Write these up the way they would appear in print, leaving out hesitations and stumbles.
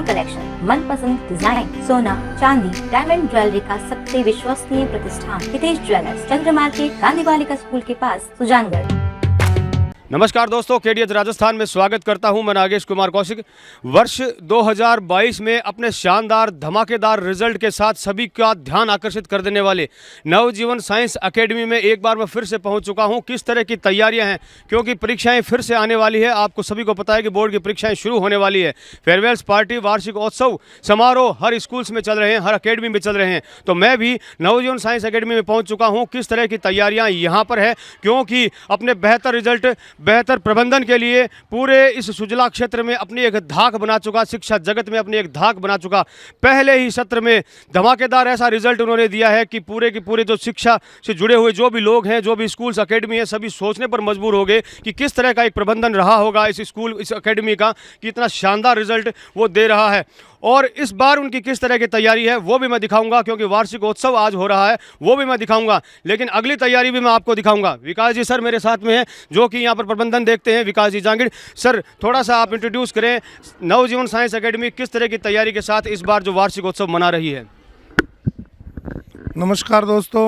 महत्वपूर्ण कलेक्शन, मनपसंद डिजाइन, सोना, चांदी, डायमंड ज्वेलरी का सबसे विश्वसनीय प्रतिष्ठान हितेश ज्वेलर्स, चंद्र मार्केट, गांधी बालिका स्कूल के पास, सुजानगढ़। नमस्कार दोस्तों, केडीएच राजस्थान में स्वागत करता हूं। मैं नागेश कुमार कौशिक। वर्ष 2022 में अपने शानदार धमाकेदार रिजल्ट के साथ सभी का ध्यान आकर्षित कर देने वाले नवजीवन साइंस एकेडमी में एक बार मैं फिर से पहुंच चुका हूं। किस तरह की तैयारियां हैं, क्योंकि परीक्षाएं फिर से आने वाली है। आपको सभी को पता है कि बोर्ड की परीक्षाएं शुरू होने वाली है। फेयरवेल्स पार्टी, वार्षिकोत्सव समारोह हर स्कूल्स में चल रहे हैं, हर अकेडमी में चल रहे हैं। तो मैं भी नवजीवन साइंस एकेडमी में पहुँच चुका हूँ। किस तरह की तैयारियाँ यहाँ पर है, क्योंकि अपने बेहतर रिजल्ट, बेहतर प्रबंधन के लिए पूरे इस सुजला क्षेत्र में अपनी एक धाक बना चुका, शिक्षा जगत में अपनी एक धाक बना चुका। पहले ही सत्र में धमाकेदार ऐसा रिजल्ट उन्होंने दिया है कि पूरे के पूरे जो शिक्षा से जुड़े हुए जो भी लोग हैं, जो भी स्कूल्स अकेडमी है, सभी सोचने पर मजबूर हो गए कि किस तरह का एक प्रबंधन रहा होगा इस स्कूल, इस अकेडमी का, कि इतना शानदार रिजल्ट वो दे रहा है। और इस बार उनकी किस तरह की तैयारी है वो भी मैं दिखाऊंगा, क्योंकि वार्षिकोत्सव आज हो रहा है, वो भी मैं दिखाऊंगा। लेकिन अगली तैयारी भी मैं आपको दिखाऊंगा। विकास जी सर मेरे साथ में हैं, जो कि यहाँ पर प्रबंधन देखते हैं। विकास जी जांगिड़ सर, थोड़ा सा आप इंट्रोड्यूस करें, नवजीवन साइंस एकेडमी किस तरह की तैयारी के साथ इस बार जो वार्षिकोत्सव मना रही है। नमस्कार दोस्तों,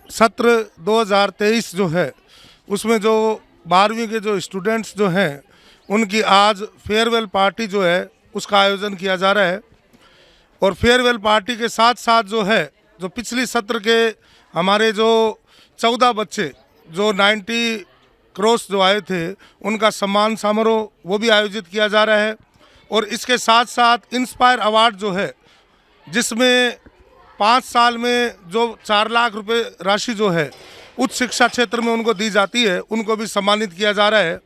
सत्र 2023 जो है उसमें जो 12वीं के जो स्टूडेंट्स जो हैं उनकी आज फेयरवेल पार्टी जो है उसका आयोजन किया जा रहा है। और फेयरवेल पार्टी के साथ साथ जो है, जो पिछली सत्र के हमारे जो 14 बच्चे जो 90 क्रॉस जो आए थे उनका सम्मान समारोह वो भी आयोजित किया जा रहा है। और इसके साथ साथ इंस्पायर अवार्ड जो है, जिसमें 5 साल में जो 4 लाख रुपए राशि जो है उच्च शिक्षा क्षेत्र में उनको दी जाती है, उनको भी सम्मानित किया जा रहा है,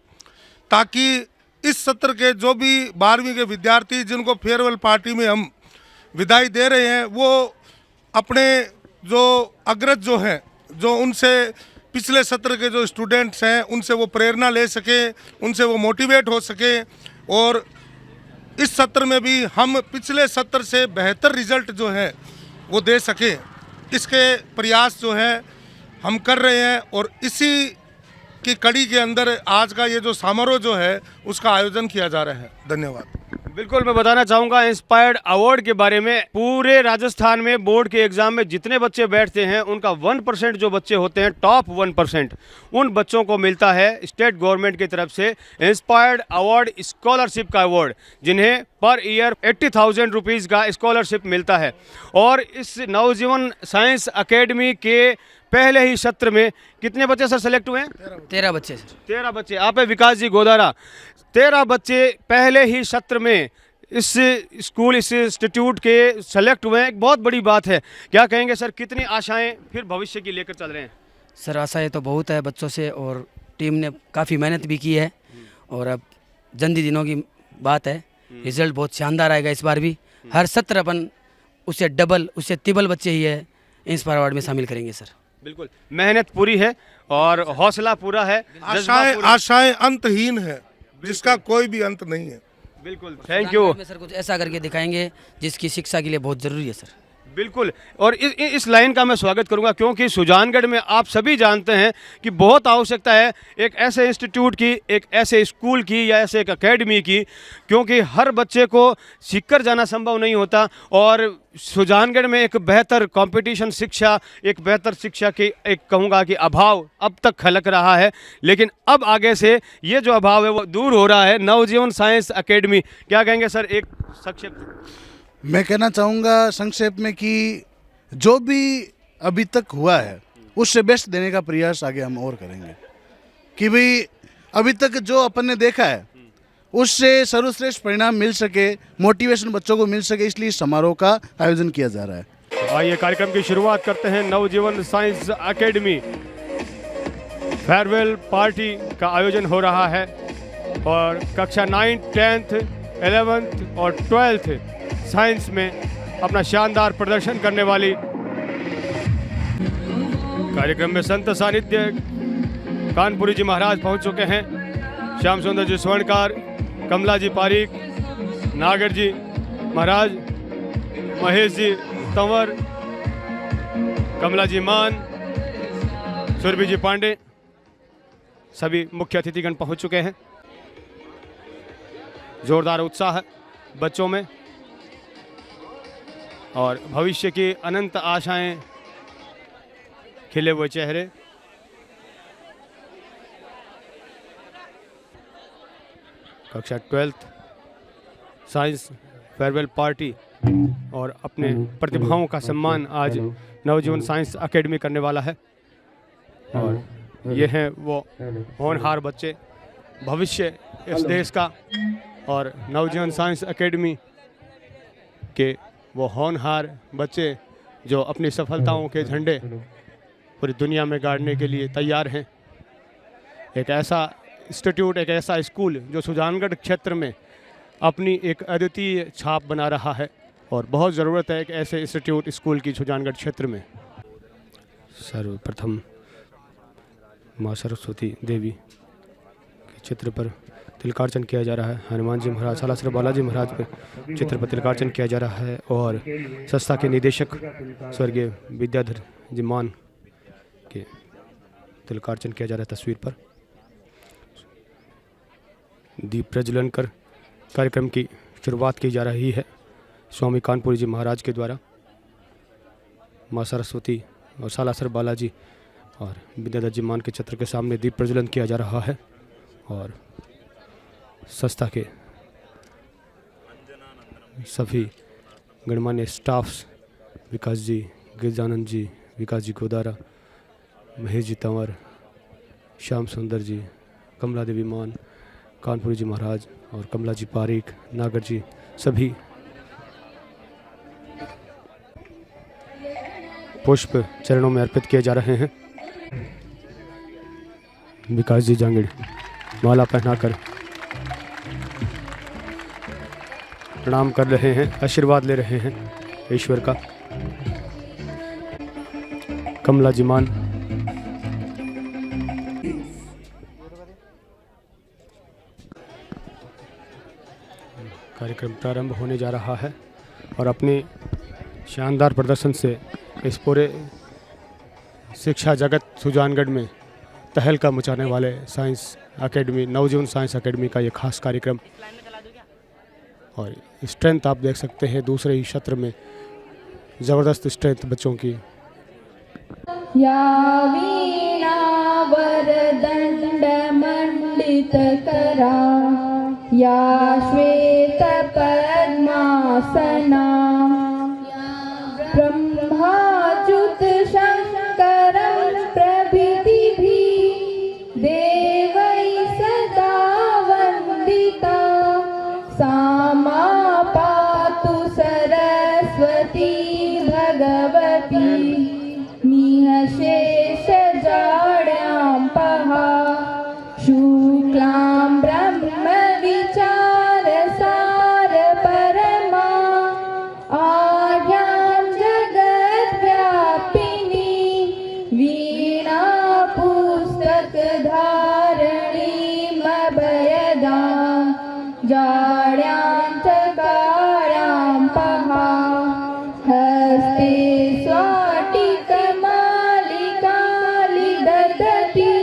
ताकि इस सत्र के जो भी 12वीं के विद्यार्थी जिनको फेयरवेल पार्टी में हम विदाई दे रहे हैं, वो अपने जो अग्रज जो हैं, जो उनसे पिछले सत्र के जो स्टूडेंट्स हैं उनसे वो प्रेरणा ले सके, उनसे वो मोटिवेट हो सके, और इस सत्र में भी हम पिछले सत्र से बेहतर रिजल्ट जो है वो दे सकें, इसके प्रयास जो है हम कर रहे हैं। और इसी की कड़ी के अंदर आज का ये जो समारोह जो है उसका आयोजन किया जा रहा है। धन्यवाद। बिल्कुल, मैं बताना चाहूँगा इंस्पायर्ड अवार्ड के बारे में। पूरे राजस्थान में बोर्ड के एग्जाम में जितने बच्चे बैठते हैं उनका 1% जो बच्चे होते हैं, टॉप 1%, उन बच्चों को मिलता है स्टेट गवर्नमेंट की तरफ से इंस्पायर्ड अवार्ड स्कॉलरशिप का अवार्ड, जिन्हें पर ईयर 80,000 रुपीज़ का स्कॉलरशिप मिलता है। और इस नवजीवन साइंस अकेडमी के पहले ही सत्र में कितने बच्चे सर सेलेक्ट हुए हैं? 13 बच्चे सर। 13 बच्चे। आप है विकास जी गोदारा, 13 बच्चे पहले ही सत्र में इस स्कूल, इस इंस्टीट्यूट के सेलेक्ट हुए हैं। एक बहुत बड़ी बात है। क्या कहेंगे सर, कितनी आशाएं फिर भविष्य की लेकर चल रहे हैं? सर आशाएं तो बहुत है बच्चों से, और टीम ने काफ़ी मेहनत भी की है, और अब जल्दी दिनों की बात है, रिजल्ट बहुत शानदार आएगा इस बार भी। हर सत्र अपन उससे डबल, उससे तिबल बच्चे ही है इंस्पायर अवार्ड में शामिल करेंगे सर। बिल्कुल, मेहनत पूरी है और हौसला पूरा है, आशाएं अंतहीन है, जिसका कोई भी अंत नहीं है। बिल्कुल, थैंक यू सर। कुछ ऐसा करके दिखाएंगे जिसकी शिक्षा के लिए बहुत ज़रूरी है सर। बिल्कुल, और इस लाइन का मैं स्वागत करूंगा, क्योंकि सुजानगढ़ में आप सभी जानते हैं कि बहुत आवश्यकता है एक ऐसे इंस्टीट्यूट की, एक ऐसे स्कूल की, या ऐसे एक एकेडमी की, क्योंकि हर बच्चे को सीखकर जाना संभव नहीं होता। और सुजानगढ़ में एक बेहतर कंपटीशन शिक्षा, एक बेहतर शिक्षा की एक कहूँगा कि अभाव अब तक खलक रहा है, लेकिन अब आगे से ये जो अभाव है वो दूर हो रहा है। नवजीवन साइंस एकेडमी, क्या कहेंगे सर एक संक्षिप्त? मैं कहना चाहूँगा संक्षेप में कि जो भी अभी तक हुआ है उससे बेस्ट देने का प्रयास आगे हम और करेंगे, कि भाई अभी तक जो अपन ने देखा है उससे सर्वश्रेष्ठ परिणाम मिल सके, मोटिवेशन बच्चों को मिल सके, इसलिए इस समारोह का आयोजन किया जा रहा है। आइए कार्यक्रम की शुरुआत करते हैं। नवजीवन साइंस एकेडमी फेयरवेल पार्टी का आयोजन हो रहा है, और कक्षा 9, 10th, 11th और 12th साइंस में अपना शानदार प्रदर्शन करने वाली कार्यक्रम में संत सानिध्य कानपुरी जी महाराज पहुंच चुके हैं। श्याम सुंदर जी स्वर्णकार, कमला जी पारीक, नागर जी महाराज, महेश जी तंवर, कमला जी मान, सुरभि जी पांडे, सभी मुख्य अतिथिगण पहुंच चुके हैं। जोरदार उत्साह है। बच्चों में और भविष्य की अनंत आशाएं, खिले हुए चेहरे। कक्षा 12th साइंस फेयरवेल पार्टी और अपने प्रतिभाओं का सम्मान आज नवजीवन साइंस एकेडमी करने वाला है। और ये हैं वो होनहार बच्चे, भविष्य इस देश का, और नवजीवन साइंस एकेडमी के वो होनहार बच्चे जो अपनी सफलताओं के झंडे पूरी दुनिया में गाड़ने के लिए तैयार हैं। एक ऐसा इंस्टीट्यूट, एक ऐसा स्कूल जो सुजानगढ़ क्षेत्र में अपनी एक अद्वितीय छाप बना रहा है और बहुत ज़रूरत है एक ऐसे इंस्टीट्यूट, स्कूल की सुजानगढ़ क्षेत्र में। सर्वप्रथम माँ सरस्वती देवी के चित्र पर तिलकार्चन किया जा रहा है। हनुमान जी महाराज, सालासर बालाजी महाराज पर चित्र पर तिलकार्चन किया जा रहा है और संस्था के निदेशक स्वर्गीय विद्याधर जी मान के तिलकार्चन किया जा रहा है। तस्वीर पर दीप प्रज्वलन कर कार्यक्रम की शुरुआत की जा रही है स्वामी कानपुरी जी महाराज के द्वारा। माँ सरस्वती और सालासर बालाजी और विद्याधर जी मान के चित्र के सामने दीप प्रज्वलन किया जा रहा है और संस्था के सभी गणमान्य स्टाफ्स, विकास जी गिरजानंद जी, विकास जी गोदारा, महेश जी तंवर, श्याम सुंदर जी, कमला देवी मान, कानपुरी जी महाराज और कमला जी पारीक, नागर जी, सभी पुष्प चरणों में अर्पित किए जा रहे हैं। विकास जी जांगिड़ माला पहनाकर प्रणाम कर रहे हैं, आशीर्वाद ले रहे हैं ईश्वर का। कमला जी मान कार्यक्रम प्रारंभ होने जा रहा है और अपने शानदार प्रदर्शन से इस पूरे शिक्षा जगत सुजानगढ़ में तहलका मचाने वाले साइंस एकेडमी, नवजीवन साइंस एकेडमी का ये खास कार्यक्रम। और स्ट्रेंथ आप देख सकते हैं दूसरे ही सत्र में, ज़बरदस्त स्ट्रेंथ बच्चों की। या वीणा वरदंड मंडित करा, या श्वेत पद्मासना, ब्रह्माच्युत शंकरं प्रभृतिभिः देवैः सदा वन्दिता, सा मा पातु सरस्वती भगवती निःशेषजाड्यां पहा, शुक्लां ब्रह्म विचारसार परमा, आद्यां जगद्व्यापिनी वीणा पुस्तकधारिणीमभयदां, जाड्यां च काळ्यां पहा, हस्ते स्वाटिकमालिकालिदधती,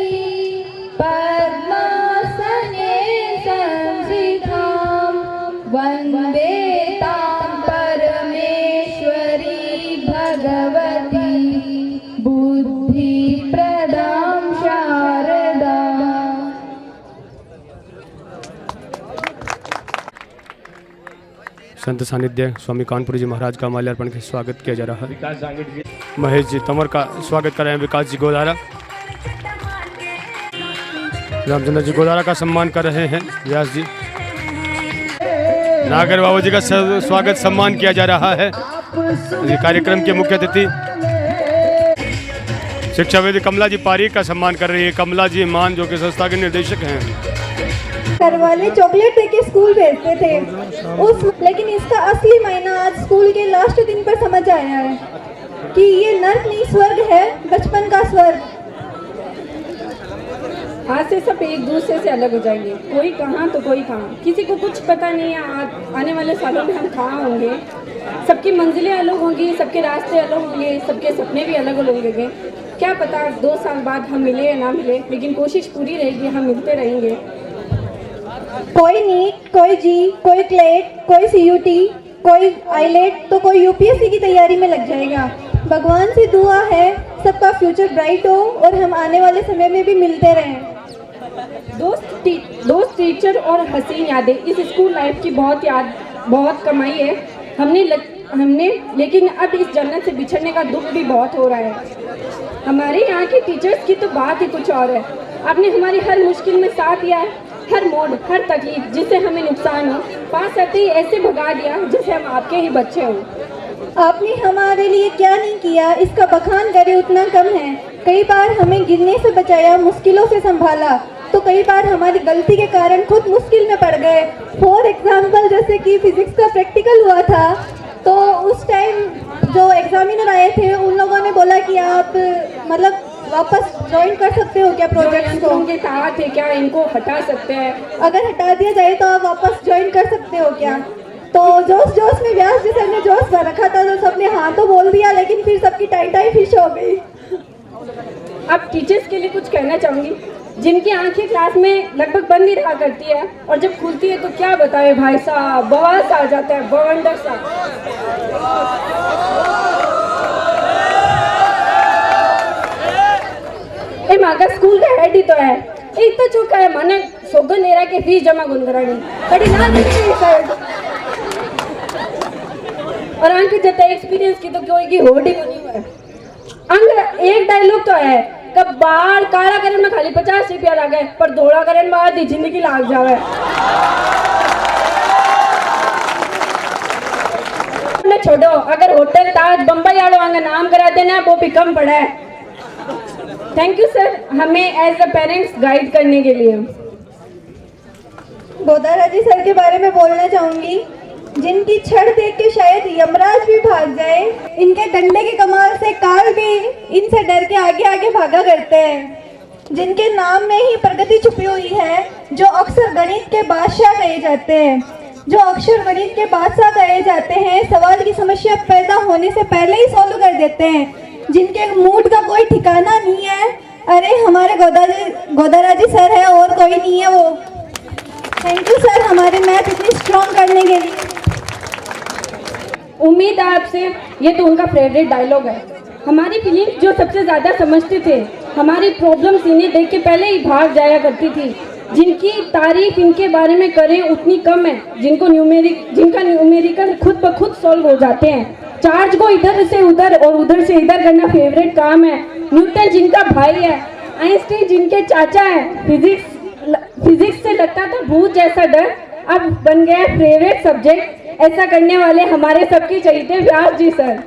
पद्मासने संस्थितां, वन्दे तां परमेश्वरी भगवती बुद्धिप्रदां शारदा। संत सानिध्य स्वामी कानपुरी जी महाराज का माल्यार्पण के स्वागत किया जा रहा है। महेश जी तंवर का स्वागत कर रहे हैं विकास जी गोदारा। रामचंद्र जी गोदारा का सम्मान कर रहे हैं व्यास जी। नागर बाबू जी का स्वागत सम्मान किया जा रहा है। कार्यक्रम के मुख्य अतिथि शिक्षाविद कमला जी पारीक का सम्मान कर रही है कमला जी मान, जो कि संस्था के निर्देशक हैं। घर वाले चॉकलेट देके स्कूल भेजते थे लेकिन इसका असली मायना आज स्कूल के लास्ट दिन पर समझ आया है कि ये नर्क नहीं स्वर्ग है, बचपन का स्वर्ग। आज से सब एक दूसरे से अलग हो जाएंगे, कोई कहाँ तो कोई कहाँ, किसी को कुछ पता नहीं है आने वाले सालों में हम कहाँ होंगे। सबकी मंजिलें अलग होंगी, सबके रास्ते अलग होंगे, सबके सपने भी अलग अलग होंगे। क्या पता 2 साल बाद हम मिले या ना मिले, लेकिन कोशिश पूरी रहेगी, हम मिलते रहेंगे। कोई नीट, कोई जी, कोई क्लेट, कोई सीयूटी, कोई आईलेट तो कोई यूपीएससी की तैयारी में लग जाएगा। भगवान से दुआ है सबका फ्यूचर ब्राइट हो और हम आने वाले समय में भी मिलते रहें। दोस्त, टीचर और हसीन यादें, इस स्कूल लाइफ की बहुत कमाई है हमने, लेकिन अब इस जन्नत से बिछड़ने का दुख भी बहुत हो रहा है। हमारे यहाँ के टीचर्स की तो बात ही कुछ और है। आपने हमारी हर मुश्किल में साथ दिया है, हर मोड़, हर तकलीफ जिससे हमें नुकसान हो, पास आते ही ऐसे भगा दिया जैसे हम आपके ही बच्चे हों। आपने हमारे लिए क्या नहीं किया, इसका बखान करे उतना कम है। कई बार हमें गिरने से बचाया, मुश्किलों से संभाला, तो कई बार हमारी गलती के कारण खुद मुश्किल में पड़ गए। फॉर एग्जाम्पल, जैसे कि फिजिक्स का प्रैक्टिकल हुआ था, तो उस टाइम जो एग्जामिनर आए थे उन लोगों ने बोला कि आप मतलब वापस ज्वाइन कर सकते हो क्या प्रोजेक्ट्स को, उनके साथ है क्या, इनको हटा सकते हैं, अगर हटा दिया जाए तो आप वापस ज्वाइन कर सकते हो क्या। तो जोश में व्यास जी सर ने जोश भर रखा था, तो सबने हाँ तो बोल दिया, लेकिन फिर सबकी टाई फिश हो गई। अब टीचर्स के लिए कुछ कहना चाहूँगी, जिनकी आंखें क्लास में लगभग बंद ही रहा करती है और जब खुलती है तो क्या बताए भाई साहब, बवाल आ जाता है, बवंडर सा। माँ का स्कूल का हेड ही तो है, एक तो चुका है माने सोगन नेरा के फीस जमा गुनगरानी बड़ी ना देखी सर, और अंक जता एक्सपीरियंस की तो कोई की होड़ी को नहीं है। अंक एक डायलॉग तो है, कब बाल काला करन में खाली 50 रुपया लागे, पर धोड़ा करन बाद ही जिंदगी लाग जावे। छोड़ो, अगर होटल ताज बम्बई वालों वांगा नाम करा देना वो भी कम पड़ा है। थैंक यू सर, हमें एज अ पेरेंट्स गाइड करने के लिए। गोदारा जी सर के बारे में बोलना चाहूंगी, जिनकी छड़ देख के शायद यमराज भी भाग जाए। इनके डंडे के कमाल से काल भी इनसे डर के आगे आगे भागा करते हैं। जिनके नाम में ही प्रगति छुपी हुई है, जो अक्सर गणित के बादशाह कहे जाते हैं, सवाल की समस्या पैदा होने से पहले ही सॉल्व कर देते हैं, जिनके मूड का कोई ठिकाना नहीं है। अरे हमारे गोदारा जी सर है और कोई नहीं है वो। थैंक यू सर हमारे मैथ इतनी स्ट्रॉन्ग करने के लिए। उम्मीद है आपसे, ये तो उनका फेवरेट डायलॉग है। हमारी फीलिंग्स जो सबसे ज़्यादा समझते थे, हमारी प्रॉब्लम्स इन्हें देख के पहले ही भाग जाया करती थी। जिनकी तारीफ इनके बारे में करें उतनी कम है, जिनका न्यूमेरिकल खुद ब खुद सॉल्व हो जाते हैं। चार्ज को इधर से उधर और उधर से इधर करना फेवरेट काम है। न्यूटन जिनका भाई है, आइंस्टीन जिनके चाचा है। फिजिक्स से लगता था भूत जैसा डर, अब बन गया फेवरेट सब्जेक्ट। ऐसा करने वाले हमारे सबके चहेते व्यास जी सर।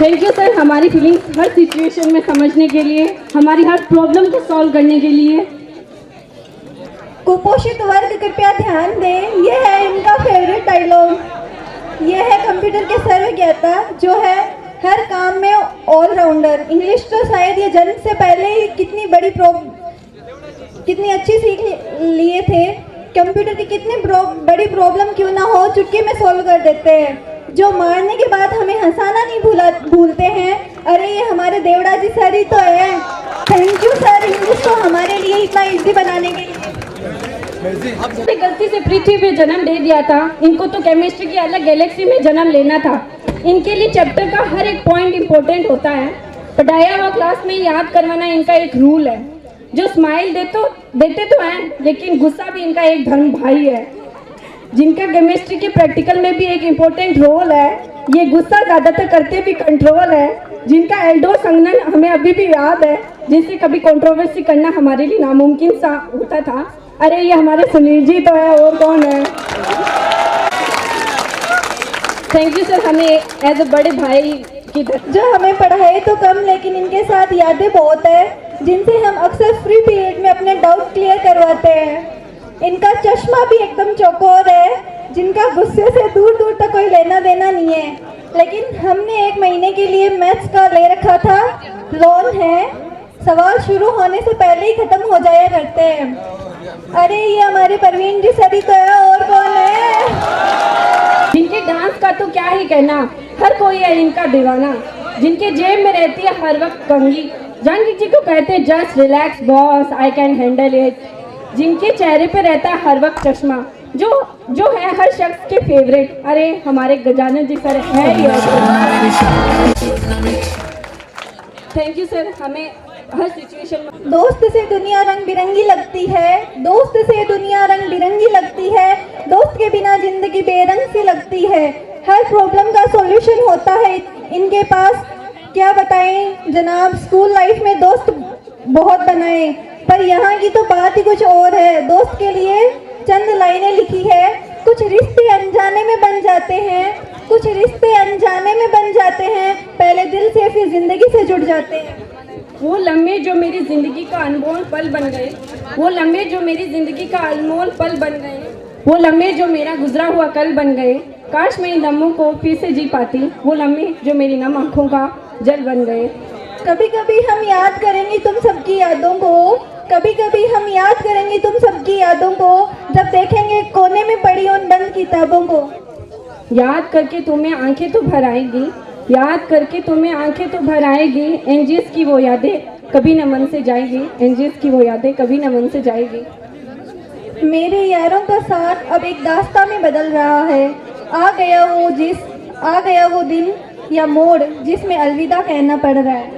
थैंक यू सर हमारी फीलिंग्स हर सिचुएशन में समझने के लिए, हमारी हर प्रॉब्लम को सॉल्व करने के लिए। कुपोषित वर्ग कृपया ध्यान दें, यह है इनका फेवरेट डायलॉग। यह है कंप्यूटर के सर्वज्ञता, जो है हर काम में ऑलराउंडर। इंग्लिश तो शायद ये जन्म से पहले ही कितनी अच्छी सीख लिए थे। कंप्यूटर की कितनी बड़ी प्रॉब्लम क्यों ना हो, चुटकी में सॉल्व कर देते हैं। जो मारने के बाद हमें हंसाना नहीं भूलते हैं। अरे ये हमारे देवड़ा जी सर ही तो है। थैंक यू सर इंग्लिश को हमारे लिए इतना इजी बनाने के लिए। अपनी गलती से पृथ्वी पे जन्म दे दिया था, इनको तो केमिस्ट्री की अलग गैलेक्सी में जन्म लेना था। इनके लिए चैप्टर का हर एक पॉइंट इंपॉर्टेंट होता है। पढ़ाया हुआ क्लास में याद करवाना इनका एक रूल है। जो स्माइल देते तो हैं, लेकिन गुस्सा भी इनका एक धर्म भाई है। जिनका केमिस्ट्री के प्रैक्टिकल में भी एक इम्पोर्टेंट रोल है। ये गुस्सा ज़्यादातर करते भी कंट्रोल है। जिनका एल्डो संगनन हमें अभी भी याद है, जिससे कभी कंट्रोवर्सी करना हमारे लिए नामुमकिन सा होता था। अरे ये हमारे सुनील जी तो है, और कौन है। थैंक यू सर हमें एज अ बड़े भाई की जो हमें पढ़ाए तो कम, लेकिन इनके साथ यादें बहुत है, जिनसे हम अक्सर फ्री पीरियड में अपने डाउट क्लियर करवाते हैं। इनका चश्मा भी एकदम चौकोर है, जिनका गुस्से से दूर दूर तक कोई लेना देना नहीं है। लेकिन हमने 1 महीने के लिए मैथ्स का ले रखा था, लोन है, सवाल शुरू होने से पहले ही खत्म हो जाया करते हैं। अरे ये हमारे परवीन जी सर ही तो है, और कौन है। जिनके डांस का तो क्या ही कहना, हर कोई है इनका दीवाना। जिनके जेब में रहती है हर वक्त कंघी, जानकी जी को कहते हैं just relax boss, I can handle it. जिनके चेहरे पे रहता है हर वक्त चश्मा, जो है हर शख्स के फेवरेट। अरे हमारे गजानन जी सर है ही। थैंक यू सर, हमें हर सिचुएशन में दोस्त से दुनिया रंग बिरंगी लगती है, दोस्त से दुनिया रंग बिरंगी लगती है, दोस्त के बिना जिंदगी बेरंग सी लगती है। हर प्रॉब्लम का सॉल्यूशन होता है इनके पास। क्या बताएं जनाब, स्कूल लाइफ में दोस्त बहुत बनाए, पर यहाँ की तो बात ही कुछ और है। दोस्त के लिए चंद लाइनें लिखी है। कुछ रिश्ते अनजाने में बन जाते हैं, कुछ रिश्ते अनजाने में बन जाते हैं, पहले दिल से फिर जिंदगी से जुड़ जाते हैं। वो लम्हे जो मेरी ज़िंदगी का अनमोल पल बन गए, वो लम्हे जो मेरी ज़िंदगी का अनमोल पल बन गए, वो लम्हे जो मेरा गुजरा हुआ कल बन गए। काश मैं इन लम्हों को फिर से जी पाती, वो लम्हे जो मेरी नम आँखों का जल बन गए। कभी कभी हम याद करेंगे तुम सबकी यादों को, कभी कभी हम याद करेंगे तुम सबकी यादों को, जब देखेंगे कोने में पड़ी उन बंद किताबों को। याद करके तुम्हें आंखें तो भर आएगी, याद करके तुम्हें आंखें तो भर आएगी। एनजीएस की वो यादें कभी न मन से जाएगी, एनजीएस की वो यादें कभी न मन से जाएगी। मेरे यारों का साथ अब एक दास्तां में बदल रहा है। आ गया वो दिन या मोड़ जिसमें अलविदा कहना पड़ रहा है।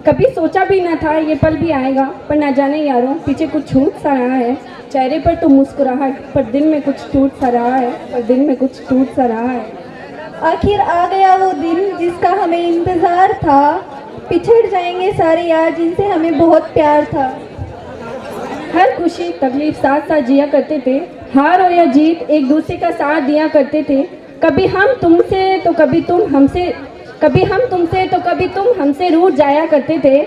कभी सोचा भी न था ये पल भी आएगा, पर ना जाने यारों पीछे कुछ छूट सा रहा है। चेहरे पर तो मुस्कुराहट, पर दिल में कुछ टूट सा रहा है, पर दिल में कुछ टूट सा रहा है। आखिर आ गया वो दिन जिसका हमें इंतज़ार था, पिछड़ जाएंगे सारे यार जिनसे हमें बहुत प्यार था। हर खुशी तकलीफ साथ साथ जिया करते थे, हार हो या जीत एक दूसरे का साथ दिया करते थे। कभी हम तुमसे तो कभी तुम हमसे, कभी हम तुमसे तो कभी तुम हमसे रूठ जाया करते थे।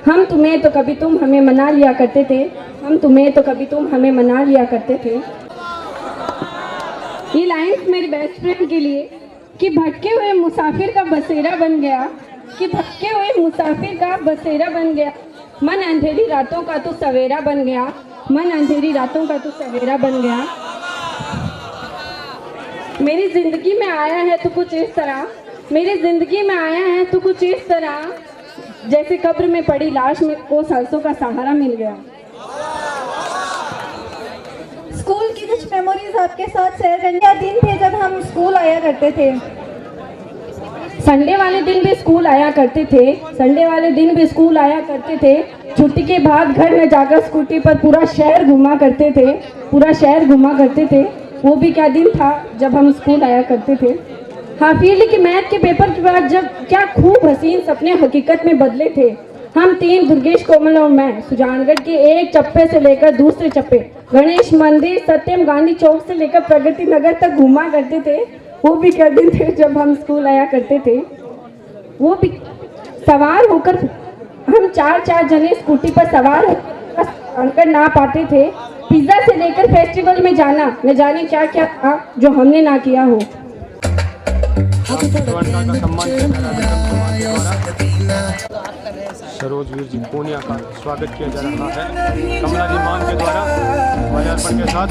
हम तुम्हें तो कभी तुम हमें मना लिया करते थे, हम तुम्हें तो कभी तुम हमें मना लिया करते थे। ये लाइन्स मेरी बेस्ट फ्रेंड के लिए कि भटके हुए मुसाफिर का बसेरा बन गया, कि भटके हुए मुसाफिर का बसेरा बन गया। मन अंधेरी रातों का तो सवेरा बन गया, मन अंधेरी रातों का तो सवेरा बन गया। मेरी ज़िंदगी में आया है तो कुछ इस तरह, मेरी ज़िंदगी में आया है तो कुछ इस तरह, जैसे कब्र में पड़ी लाश में को सांसों का सहारा मिल गया। स्कूल की कुछ मेमोरीज आपके साथ शेयर करने का दिन थे जब हम स्कूल आया करते थे। संडे वाले दिन भी स्कूल आया करते थे, संडे वाले दिन भी स्कूल आया करते थे। छुट्टी के बाद घर में जाकर स्कूटी पर पूरा शहर घुमा करते थे, पूरा शहर घुमा करते थे। वो भी क्या दिन था जब हम स्कूल आया करते थे। हाफ ईयरली के मैथ के पेपर के बाद जब क्या खूब हसीन सपने हकीकत में बदले थे। हम तीन, दुर्गेश, कोमल और मैं, सुजानगढ़ के एक चप्पे से लेकर दूसरे चप्पे, गणेश मंदिर, सत्यम गांधी चौक से लेकर प्रगति नगर तक घूमा करते थे। वो भी क्या दिन थे जब हम स्कूल आया करते थे। वो भी सवार होकर हम चार जने स्कूटी पर सवार होकर ना पाते थे। पिज्जा से लेकर फेस्टिवल में जाना, न जाने क्या क्या था जो हमने ना किया हो। सरोजवीर जी पूनिया का स्वागत किया जा रहा है कमला जी मान के द्वारा माल्यार्पण के साथ।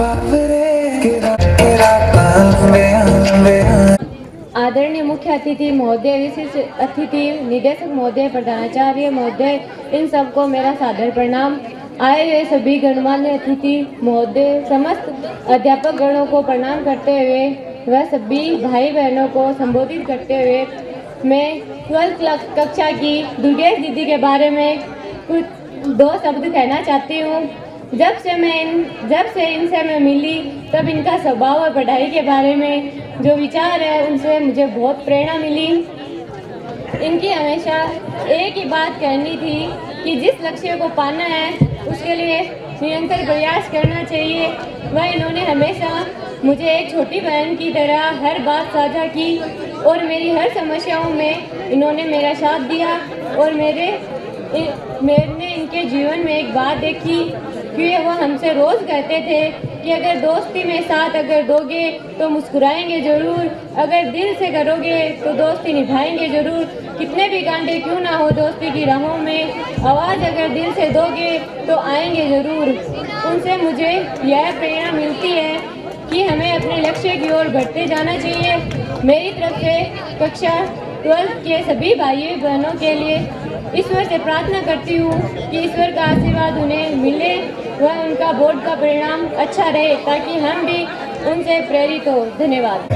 आदरणीय मुख्य अतिथि महोदय, विशिष्ट अतिथि, निदेशक महोदय, प्रधानाचार्य महोदय, इन सबको मेरा सादर प्रणाम। आए हुए सभी गणमान्य अतिथि महोदय, समस्त अध्यापक गणों को प्रणाम करते हुए व सभी भाई बहनों को संबोधित करते हुए मैं 12th कक्षा की दुर्गेश दीदी के बारे में कुछ दो शब्द कहना चाहती हूँ। जब से इनसे मैं मिली तब इनका स्वभाव और पढ़ाई के बारे में जो विचार है उनसे मुझे बहुत प्रेरणा मिली। इनकी हमेशा एक ही बात कहनी थी कि जिस लक्ष्य को पाना है उसके लिए निरंतर प्रयास करना चाहिए। वह इन्होंने हमेशा मुझे एक छोटी बहन की तरह हर बात साझा की और मेरी हर समस्याओं में इन्होंने मेरा साथ दिया। और मैंने इनके जीवन में एक बात देखी कि वो हमसे रोज़ कहते थे कि अगर दोस्ती में साथ अगर दोगे तो मुस्कुराएंगे ज़रूर, अगर दिल से करोगे तो दोस्ती निभाएंगे ज़रूर, कितने भी कांटे क्यों ना हो दोस्ती की राहों में, आवाज़ अगर दिल से दोगे तो आएंगे ज़रूर। उनसे मुझे यह प्रेरणा मिलती है कि हमें अपने लक्ष्य की ओर बढ़ते जाना चाहिए। मेरी तरफ से कक्षा 12 के सभी भाई बहनों के लिए ईश्वर से प्रार्थना करती हूँ कि ईश्वर का आशीर्वाद उन्हें मिले व उनका बोर्ड का परिणाम अच्छा रहे ताकि हम भी उनसे प्रेरित हो। धन्यवाद।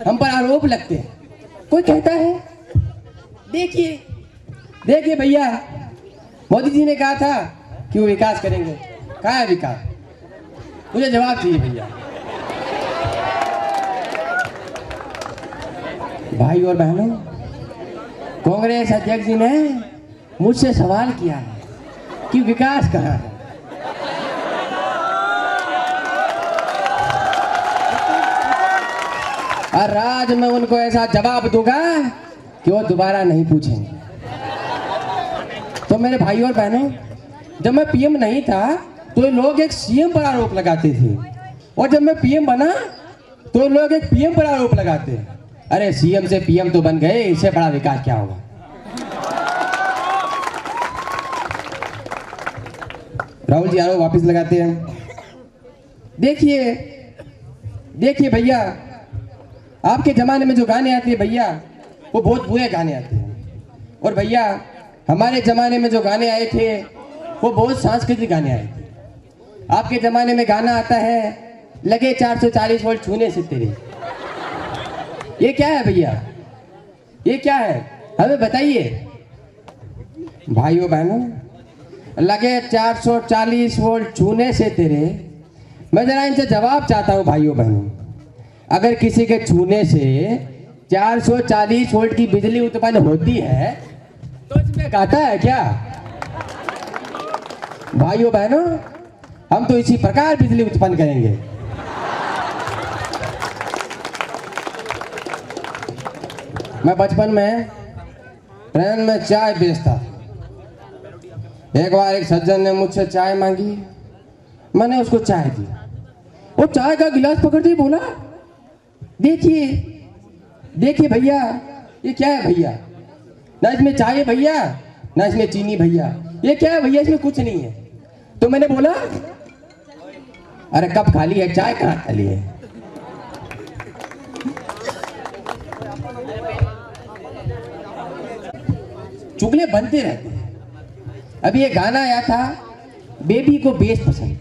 हम पर आरोप लगते हैं। कोई कहता है देखिए भैया, मोदी जी ने कहा था कि वो विकास करेंगे। कहाँ है विकास? मुझे जवाब चाहिए भैया। भाई और बहनों, कांग्रेस अध्यक्ष जी ने मुझसे सवाल किया है कि विकास कहाँ है। और आज मैं उनको ऐसा जवाब दूंगा कि वो दोबारा नहीं पूछेंगे। तो मेरे भाई और बहनों, जब मैं पीएम नहीं था तो लोग एक सीएम पर आरोप लगाते थे, और जब मैं पीएम बना तो लोग एक पीएम पर आरोप लगाते हैं। अरे सीएम से पीएम तो बन गए, इससे बड़ा विकास क्या होगा? राहुल जी आरोप वापस लगाते हैं। देखिए भैया, आपके जमाने में जो गाने आते हैं भैया, वो बहुत बुरे गाने आते हैं। और भैया, हमारे जमाने में जो गाने आए थे वो बहुत सांस्कृतिक गाने आए थे। आपके जमाने में गाना आता है, लगे 440 वोल्ट छूने से तेरे। ये क्या है भैया? ये क्या है? हमें बताइए भाइयों बहनों। लगे 440 वोल्ट छूने से तेरे। मैं जरा इनसे जवाब चाहता हूं भाइयों बहनों। अगर किसी के छूने से 440 वोल्ट की बिजली उत्पन्न होती है तो इसमें घाटा है क्या? भाइयों बहनों, हम तो इसी प्रकार बिजली उत्पन्न करेंगे। मैं बचपन में ट्रेन में चाय बेचता। एक बार एक सज्जन ने मुझसे चाय मांगी, मैंने उसको चाय दी। वो चाय का गिलास पकड़ के बोला, देखिए भैया, ये क्या है भैया? ना इसमें चाय है भैया, ना इसमें चीनी भैया। ये क्या है भैया? इसमें कुछ नहीं है। तो मैंने बोला, अरे कप खाली है, चाय कहाँ खाली है? चुगले बनते रहते हैं। अभी ये गाना आया था, बेबी को बेस पसंद।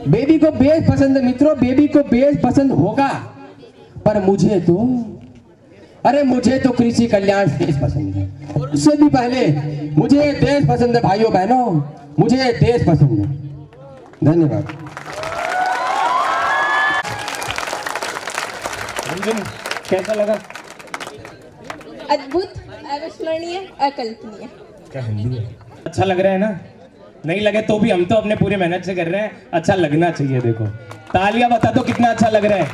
बेबी को बेस पसंद है मित्रों, बेबी को बेस पसंद होगा, पर मुझे तो कृषि कल्याण देश पसंद है। उससे भी पहले मुझे देश पसंद है भाइयों बहनों, मुझे देश पसंद है। धन्यवाद। कैसा लगा? अद्भुत, अविस्मरणीय, अकल्पनीय। क्या हिंदी है? अच्छा लग रहा है ना? नहीं लगे तो भी हम तो अपने पूरे मेहनत से कर रहे हैं, अच्छा लगना चाहिए। देखो तालियां बता दो कितना अच्छा लग रहा है।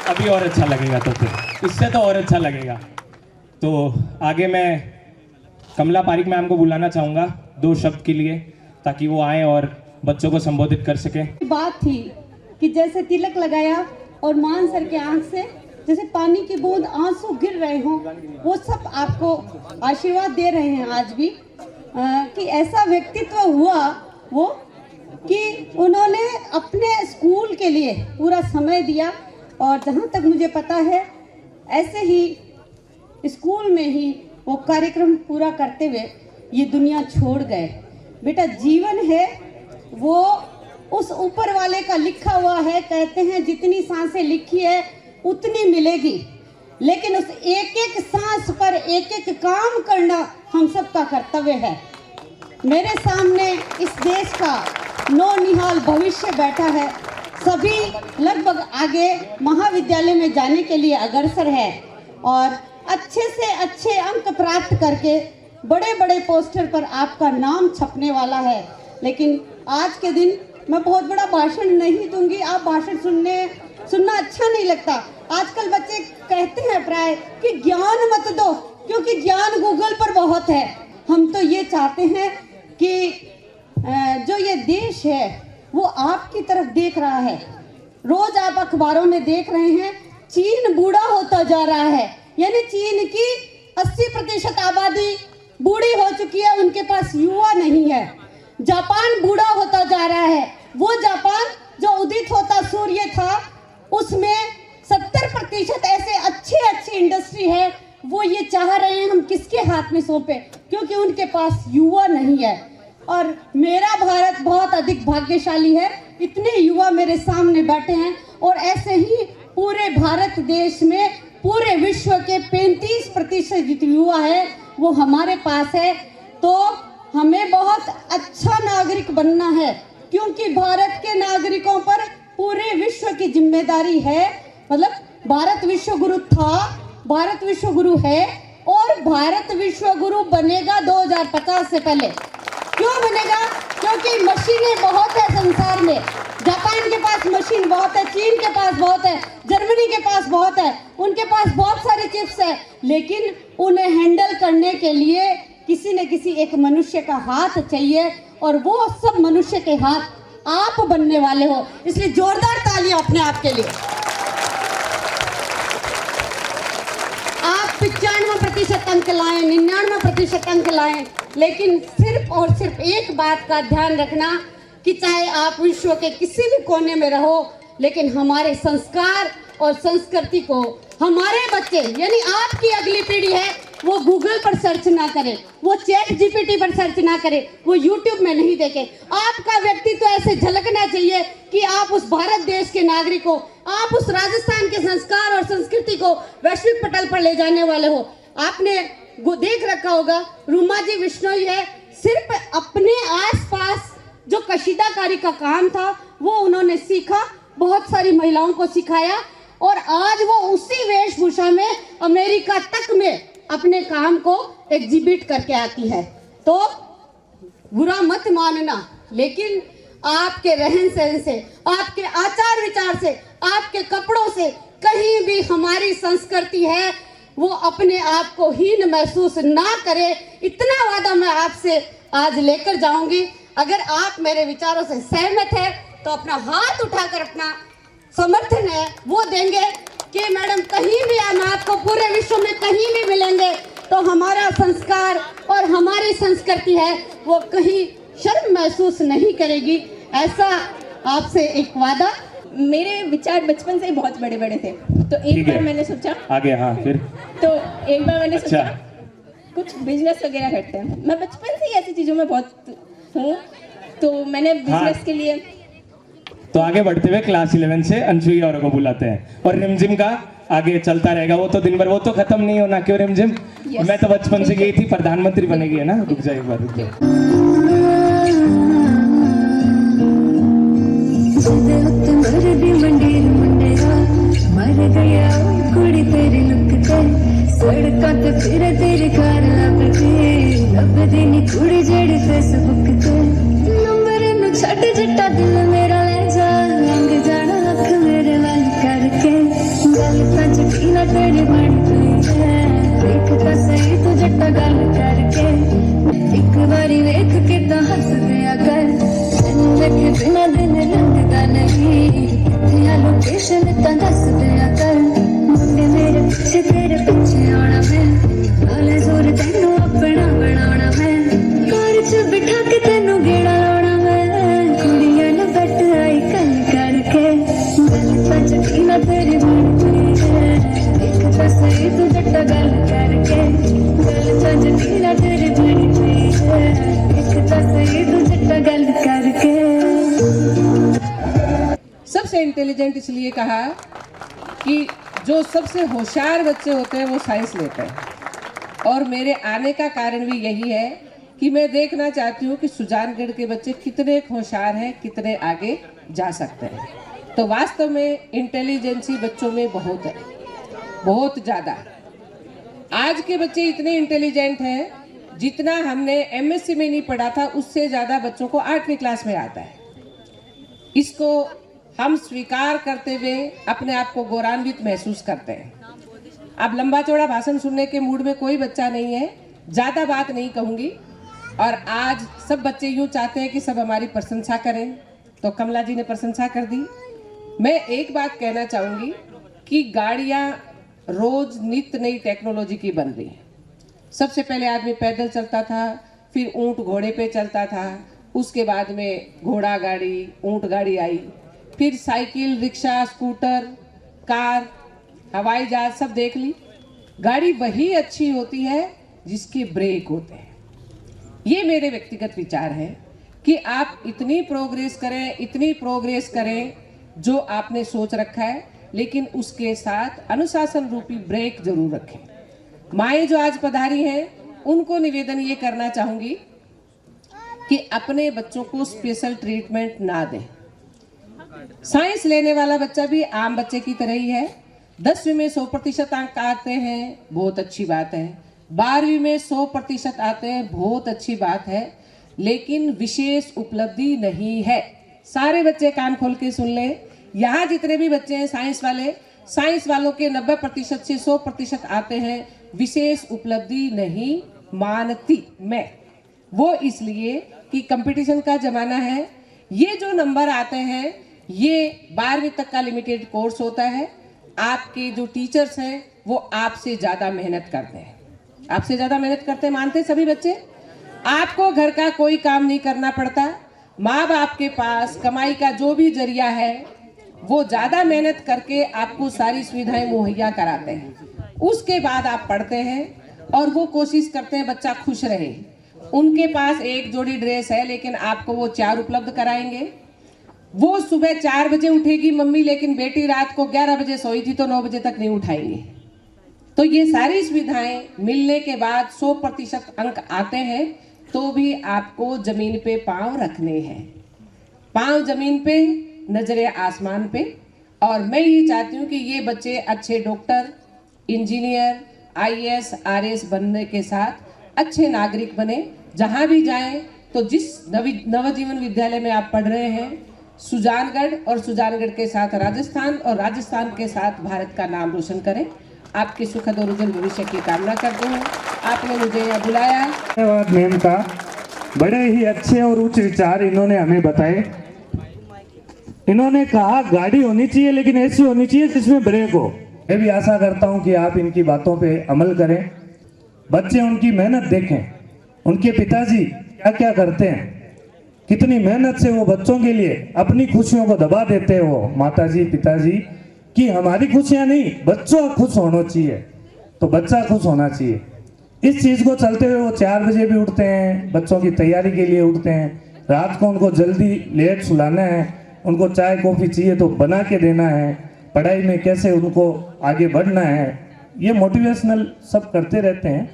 अभी और अच्छा लगेगा, तो फिर इससे तो और अच्छा लगेगा। तो आगे मैं कमला पारिक मैम को बुलाना चाहूँगा 2 शब्द के लिए, ताकि वो आए और बच्चों को संबोधित कर सकें। बात थी कि जैसे तिलक लगाया और मान सर के आंख से जैसे पानी की बूंद आंसू गिर रहे हों, वो सब आपको आशीर्वाद दे रहे हैं आज भी। कि ऐसा व्यक्तित्व हुआ वो कि उन्होंने अपने स्कूल के लिए पूरा समय दिया, और जहाँ तक मुझे पता है ऐसे ही स्कूल में ही वो कार्यक्रम पूरा करते हुए ये दुनिया छोड़ गए। बेटा, जीवन है वो उस ऊपर वाले का लिखा हुआ है। कहते हैं जितनी सांसें लिखी है उतनी मिलेगी, लेकिन उस एक एक सांस पर एक एक काम करना हम सबका कर्तव्य है। मेरे सामने इस देश का नौनिहाल भविष्य बैठा है। सभी लगभग आगे महाविद्यालय में जाने के लिए अग्रसर है और अच्छे से अच्छे अंक प्राप्त करके बड़े बड़े पोस्टर पर आपका नाम छपने वाला है। लेकिन आज के दिन मैं बहुत बड़ा भाषण नहीं दूंगी। आप भाषण सुनना अच्छा नहीं लगता। आजकल बच्चे कहते हैं प्राय कि ज्ञान मत दो, क्योंकि ज्ञान गूगल पर बहुत है। हम तो ये चाहते हैं कि जो ये देश है वो आपकी तरफ देख रहा है। रोज आप अखबारों में देख रहे हैं चीन बूढ़ा होता जा रहा है, यानी चीन की 80% आबादी बूढ़ी हो चुकी है, उनके पास युवा नहीं है। जापान बूढ़ा होता जा रहा है। वो जापान जो उदित होता सूर्य था, उसमें 70% ऐसे अच्छी इंडस्ट्री है। वो ये चाह रहे हैं हम किसके हाथ में सौंपे, क्योंकि उनके पास युवा नहीं है। और मेरा भारत बहुत अधिक भाग्यशाली है, इतने युवा मेरे सामने बैठे हैं और ऐसे ही पूरे भारत देश में पूरे विश्व के 35% जितने युवा है वो हमारे पास है। तो हमें बहुत अच्छा नागरिक बनना है, क्योंकि भारत के नागरिकों पर पूरे विश्व की जिम्मेदारी है। मतलब भारत विश्व गुरु था, भारत विश्व गुरु है और भारत विश्व गुरु बनेगा 2050 से पहले। क्यों बनेगा? क्योंकि मशीनें बहुत है संसार में। जापान के पास मशीन बहुत है, चीन के पास बहुत है, जर्मनी के पास बहुत है, उनके पास बहुत सारे चिप्स है, लेकिन उन्हें हैंडल करने के लिए किसी न किसी एक मनुष्य का हाथ चाहिए और वो सब मनुष्य के हाथ आप बनने वाले हो। इसलिए जोरदार तालियां अपने आप के लिए। आप 95% अंक लाएं, 99% अंक लाएं, लेकिन सिर्फ और सिर्फ एक बात का ध्यान रखना कि चाहे आप विश्व के किसी भी कोने में रहो, लेकिन हमारे संस्कार और संस्कृति को हमारे बच्चे यानी आपकी अगली पीढ़ी है वो गूगल पर सर्च ना करे, वो चैट जीपीटी पर सर्च ना करे, वो यूट्यूब में नहीं देखे। आपका व्यक्तित्व ऐसे झलकना चाहिए कि आप उस भारत देश के नागरिक हो, आप उस राजस्थान के संस्कार और संस्कृति को वैश्विक पटल पर ले जाने वाले हो। आपने देख रखा होगा रूमा जी विश्नोई है, सिर्फ अपने आसपास जो कशीदाकारी का काम था वो उन्होंने सीखा, बहुत सारी महिलाओं को सिखाया और आज वो उसी वेशभूषा में अमेरिका तक में अपने काम को एग्जिबिट करके आती है। तो बुरा मत मानना, लेकिन आपके रहन सहन से, आपके आचार विचार से, आपके कपड़ों से कहीं भी हमारी संस्कृति है वो अपने आप को हीन महसूस ना करे, इतना वादा मैं आपसे आज लेकर जाऊंगी। अगर आप मेरे विचारों से सहमत है तो अपना हाथ उठाकर अपना समर्थन है वो देंगे कि मैडम कहीं भी हम आपको पूरे विश्व में कहीं भी मिलेंगे तो हमारा संस्कार और हमारी संस्कृति है वो कहीं शर्म महसूस नहीं करेगी। ऐसा आपसे एक वादा। मेरे विचार बचपन से ही बहुत बड़े बड़े थे, तो एक बार मैंने सोचा आगे। हाँ, फिर तो एक बार मैंने सोचा कुछ बिजनेस वगैरह करते हैं। मैं बचपन से ही ऐसी चीज़ों में बहुत हूँ, तो मैंने बिजनेस के लिए। तो आगे बढ़ते हुए क्लास 11 से अंशु और को बुलाते हैं और रिमझिम का आगे चलता रहेगा। वो तो दिन भर वो तो खत्म नहीं होना। क्यों रिमझिम? मैं तो बचपन से गई थी, प्रधानमंत्री बनेगी है ना। रुक जाए एक बार, रुक जाए। सबसे इंटेलिजेंट इसलिए कहा कि जो सबसे होशियार बच्चे होते हैं वो साइंस लेते हैं, और मेरे आने का कारण भी यही है कि मैं देखना चाहती हूँ कि सुजानगढ़ के बच्चे कितने होशियार हैं, कितने आगे जा सकते हैं। तो वास्तव में इंटेलिजेंसी बच्चों में बहुत है, बहुत ज़्यादा। आज के बच्चे इतने इंटेलिजेंट हैं जितना हमने एमएससी में नहीं पढ़ा था उससे ज़्यादा बच्चों को 8वीं क्लास में आता है। इसको हम स्वीकार करते हुए अपने आप को गौरवान्वित महसूस करते हैं। अब लंबा चौड़ा भाषण सुनने के मूड में कोई बच्चा नहीं है, ज़्यादा बात नहीं कहूँगी। और आज सब बच्चे यूँ चाहते हैं कि सब हमारी प्रशंसा करें, तो कमला जी ने प्रशंसा कर दी। मैं एक बात कहना चाहूँगी कि गाड़ियाँ रोज़ नित्य नई टेक्नोलॉजी की बन रही हैं। सबसे पहले आदमी पैदल चलता था, फिर ऊँट घोड़े पे चलता था, उसके बाद में घोड़ा गाड़ी, ऊँट गाड़ी आई, फिर साइकिल, रिक्शा, स्कूटर, कार, हवाई जहाज सब देख ली। गाड़ी वही अच्छी होती है जिसके ब्रेक होते हैं। ये मेरे व्यक्तिगत विचार हैं कि आप इतनी प्रोग्रेस करें जो आपने सोच रखा है, लेकिन उसके साथ अनुशासन रूपी ब्रेक जरूर रखें। माएँ जो आज पधारी हैं उनको निवेदन ये करना चाहूँगी कि अपने बच्चों को स्पेशल ट्रीटमेंट ना दें। साइंस लेने वाला बच्चा भी आम बच्चे की तरह ही है। 10वीं में 100% अंक आते हैं, बहुत अच्छी बात है। 12वीं में 100% आते हैं, बहुत अच्छी बात है, लेकिन विशेष उपलब्धि नहीं है। सारे बच्चे कान खोल के सुन लें, यहाँ जितने भी बच्चे हैं साइंस वालों के 90% से 100% आते हैं, विशेष उपलब्धि नहीं मानती मैं। वो इसलिए कि कंपटीशन का ज़माना है। ये जो नंबर आते हैं ये 12वीं तक का लिमिटेड कोर्स होता है। आपके जो टीचर्स हैं वो आपसे ज़्यादा मेहनत करते हैं, मानते हैं सभी बच्चे। आपको घर का कोई काम नहीं करना पड़ता। माँ बाप के पास कमाई का जो भी जरिया है वो ज़्यादा मेहनत करके आपको सारी सुविधाएं मुहैया कराते हैं। उसके बाद आप पढ़ते हैं और वो कोशिश करते हैं बच्चा खुश रहे। उनके पास एक जोड़ी ड्रेस है लेकिन आपको वो 4 उपलब्ध कराएंगे। वो सुबह 4 बजे उठेगी मम्मी, लेकिन बेटी रात को 11 बजे सोई थी तो 9 बजे तक नहीं उठाएंगे। तो ये सारी सुविधाएं मिलने के बाद 100% अंक आते हैं तो भी आपको जमीन पे पांव रखने हैं, पांव जमीन पे, नजरें आसमान पे। और मैं ये चाहती हूँ कि ये बच्चे अच्छे डॉक्टर, इंजीनियर, IAS, RS बनने के साथ अच्छे नागरिक बने। जहाँ भी जाएं तो जिस नवजीवन विद्यालय में आप पढ़ रहे हैं, सुजानगढ़ और सुजानगढ़ के साथ राजस्थान और राजस्थान के साथ भारत का नाम रोशन करें। आपके सुखद और उज्जवल भविष्य की कामना करती हूँ। आपने मुझे यहाँ बुलाया। धन्यवाद मैम का, बड़े ही अच्छे और उच्च विचार इन्होंने हमें बताए। इन्होंने कहा गाड़ी होनी चाहिए लेकिन ऐसी होनी चाहिए जिसमें ब्रेक हो। मैं भी आशा करता हूँ कि आप इनकी बातों पे अमल करें। बच्चे उनकी मेहनत देखें, उनके पिताजी क्या क्या करते हैं, कितनी मेहनत से वो बच्चों के लिए अपनी खुशियों को दबा देते हैं। वो माताजी पिताजी कि हमारी खुशियाँ नहीं, बच्चों खुश होना चाहिए, तो बच्चा खुश होना चाहिए। इस चीज़ को चलते हुए वो 4 बजे भी उठते हैं, बच्चों की तैयारी के लिए उठते हैं। रात को उनको जल्दी लेट सुलाना है, उनको चाय कॉफ़ी चाहिए तो बना के देना है, पढ़ाई में कैसे उनको आगे बढ़ना है, ये मोटिवेशनल सब करते रहते हैं।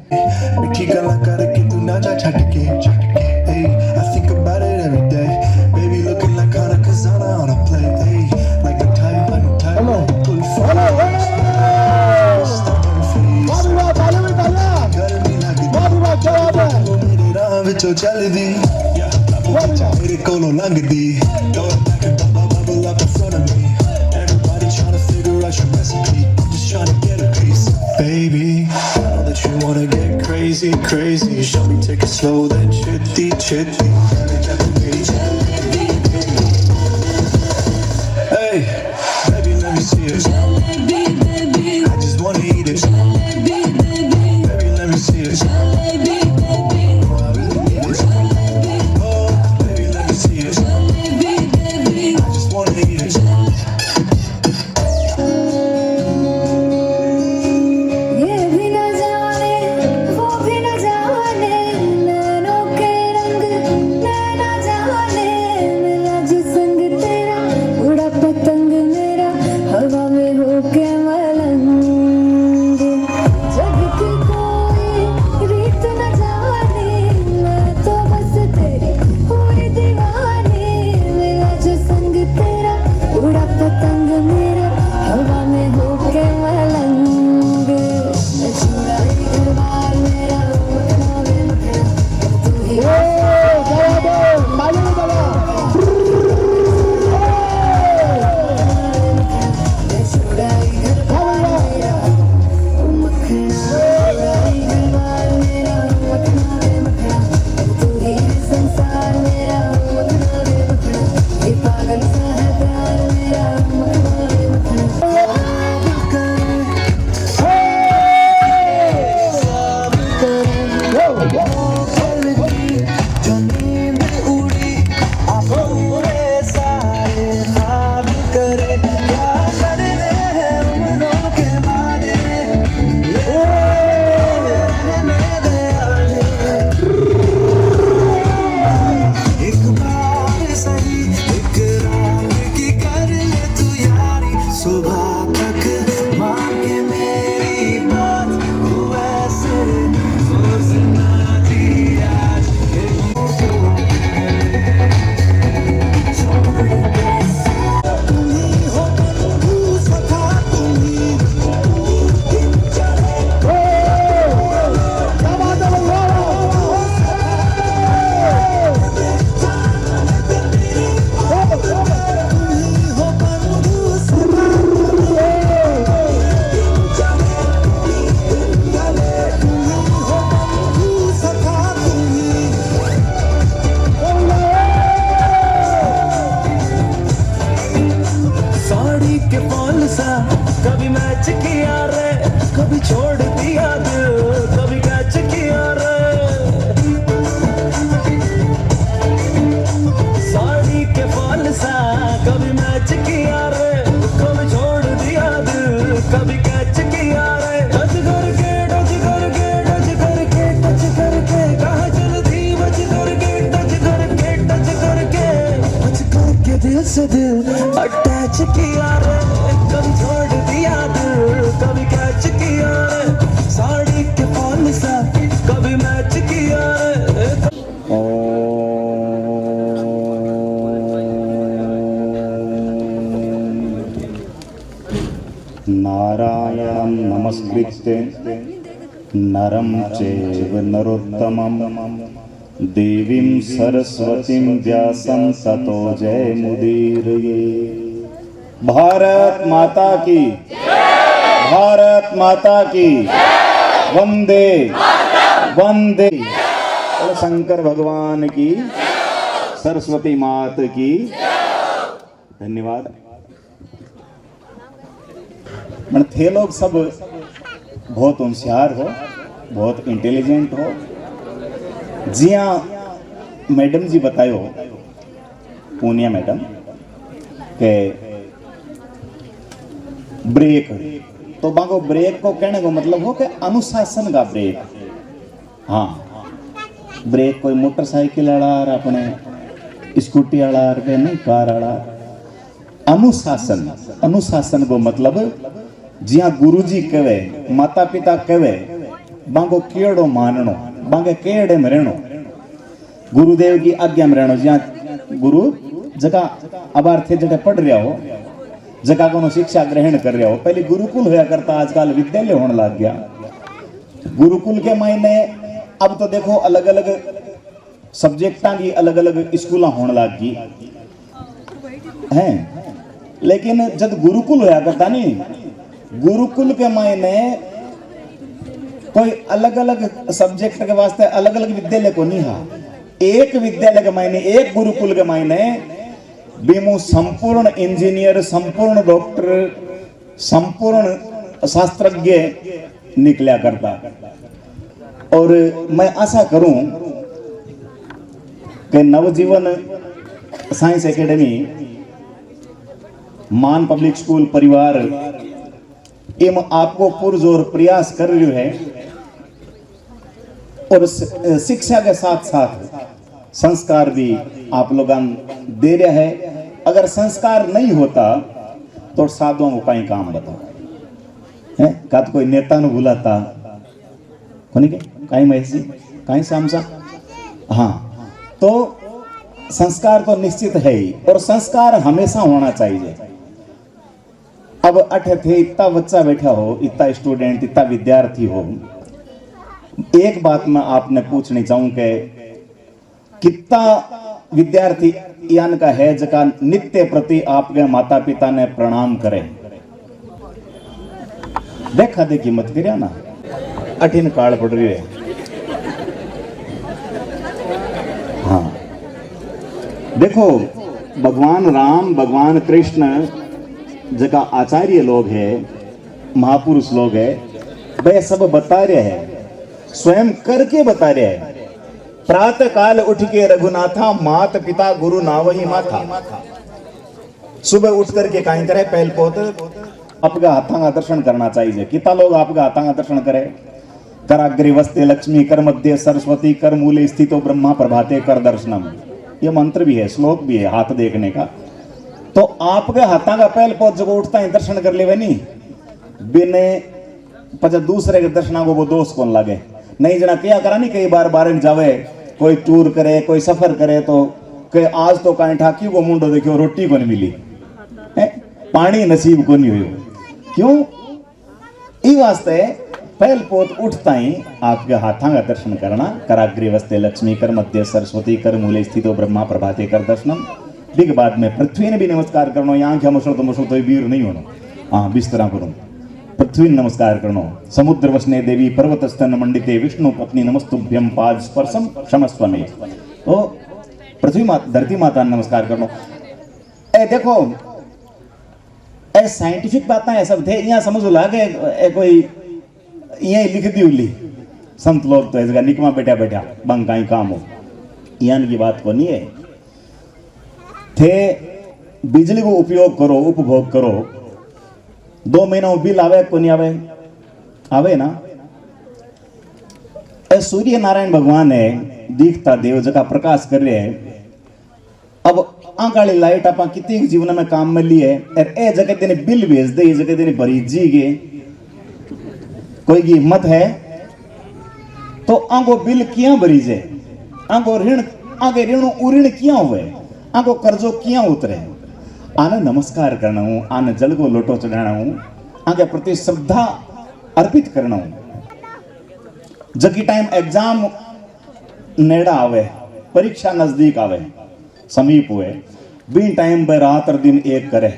Baby, I know that you wanna get crazy, crazy. Show me take it slow, then chitty, chitty. Hey, baby, let me see it. I just wanna eat it. Baby, let me see it. Oh, I really need it. Oh, baby, let me see it. I just wanna eat it. के fall सा कभी match किया रे कभी छोड़ दिया दिल कभी कैच किया रे साड़ी के फॉल सा कभी मैच किया रे कभी छोड़ दिया दिल कभी कैच किया रे टच करके टच करके टच करके टच करके कहाँ चलती बच करके टच करके टच करके टच करके दिल से दिल अटैच किया रे कभी छोड़ दिया दिल कभी कैच किया रे साड़ी के फॉल सा कभी मैच किया रे नारायणं नमस्कृत्य नरं चैव नरोत्तमं देवीं सरस्वतीं व्यासं ततो जयमुदीरये। भारत माता की भारत माता की वंदे वंदे। और शंकर भगवान की सरस्वती मात की धन्यवाद। मन थे लोग सब बहुत होशियार हो बहुत इंटेलिजेंट हो। जिया मैडम जी बतायो पूनिया मैडम के ब्रेक तो बागो ब्रेक को कहने को मतलब हो कि अनुशासन का ब्रेक। हाँ ब्रेक कोई मोटरसाइकिल वाला और अपने स्कूटी वाला नहीं कार वाला। अनुशासन अनुशासन को मतलब जिया गुरुजी कहे माता पिता कहे बांगो केड़ो माननो बांगे केड़े में रहनो गुरुदेव की आज्ञा में रहनो। जिया गुरु जगह अबार थे जगह पढ़ रहा हो जगह को शिक्षा ग्रहण कर रहा हो। पहले गुरुकुल होया करता आजकल विद्यालय होने लग गया। गुरुकुल के मायने अब तो देखो अलग अलग सब्जेक्टा की अलग अलग स्कूल होने लग गई हैं। लेकिन जब गुरुकुल होया करता नहीं गुरुकुल के मायने कोई अलग अलग सब्जेक्ट के वास्ते अलग अलग विद्यालय को नहीं हा। एक विद्यालय के मायने एक गुरुकुल के मायने बीमू संपूर्ण इंजीनियर संपूर्ण डॉक्टर संपूर्ण शास्त्रज्ञ निकला करता। और मैं आशा करूं कि नवजीवन साइंस एकेडमी मान पब्लिक स्कूल परिवार एम आपको पुरजोर प्रयास कर रही है और शिक्षा के साथ साथ संस्कार भी आप लोग दे रहे हैं। अगर संस्कार नहीं होता तो साधुओं को कहीं काम बताओ है का तो कोई नेता ने बुलाता कोनी के कहीं महसी कहीं सामसा। हाँ तो संस्कार तो निश्चित है ही और संस्कार हमेशा होना चाहिए। अब अठ थे इतना बच्चा बैठा हो इतना स्टूडेंट इतना विद्यार्थी हो। एक बात मैं आपने पूछनी चाहूं कि कितना विद्यार्थी यान का है जका नित्य प्रति आपके माता पिता ने प्रणाम करे। देखा देखी मत करिया ना अठिन काल पड़ रही है। हाँ देखो भगवान राम भगवान कृष्ण जगह आचार्य लोग हैं महापुरुष लोग हैं वे सब बता रहे हैं स्वयं करके बता रहे हैं। प्रातः काल उठ के रघुनाथा मात पिता गुरु नावही माथा। सुबह उठ करके कहीं करे पहल पोत आपका हाथा का दर्शन करना चाहिए। कितना लोग आपका हाथा का दर्शन करे कराग्रे वस्ते लक्ष्मी कर मध्य सरस्वती कर मूले स्थितो ब्रह्मा प्रभाते कर दर्शनम। ये मंत्र भी है श्लोक भी है हाथ देखने का। तो आपके हाथा का पहल पोत जब उठता है दर्शन कर ले नहीं बिने पचा दूसरे के दर्शना को वो दोष कौन लगे। नहीं जना क्या करा नहीं कई बार बारन जावे कोई टूर करे कोई सफर करे तो के आज तो कहीं ठाकी को मुंडो देखियो रोटी को नहीं मिली पानी नसीब को नहीं हुई। क्यों ई वास्ते पहल पोत उठता ही आपके हाथा का दर्शन करना कराग्रे वस्ते लक्ष्मी कर मध्य सरस्वती कर मूले स्थितो ब्रह्मा प्रभाते कर दर्शनम। बिग बाद में पृथ्वी ने भी नमस्कार करनो यहाँ क्या मुसल तो वीर नहीं होना। हाँ बिस्तरा करूँ पृथ्वी नमस्कार करनो समुद्र वसने देवी पर्वत स्तन मंडिते विष्णु पत्नी नमस्तुभ्यम पाद स्पर्शम क्षमस्व में। तो पृथ्वी माता धरती माता नमस्कार करनो। ए देखो ए साइंटिफिक बातें है सब थे यहाँ समझ ला के कोई यहाँ लिख दी उली संत लोग तो इसका निकमा बैठा बैठा बंग कहीं काम हो यहाँ की बात को नहीं है थे बिजली को उपयोग करो उपभोग करो 2 महीना बिल आवे को नहीं आवे आवे ना ए सूर्य नारायण भगवान है दिखता देव जगह प्रकाश कर रहे हैं अब आंकाली लाइट आप कितनी जीवन में काम में ली है और ए जगह तेने बिल भेज दे जगह तेने भरी जी गे कोई की हिम्मत है तो आंको बिल किया भरी जे आंको ऋण आगे ऋण उऋण किया हुए आंको कर्जो किया उतरे आने नमस्कार करना हूं आने जल को लोटो चढ़ाना हूं आगे प्रति श्रद्धा अर्पित करना हूं जबकि टाइम एग्जाम नेड़ा आवे परीक्षा नजदीक आवे समीप हुए बिन टाइम पे रात और दिन एक करे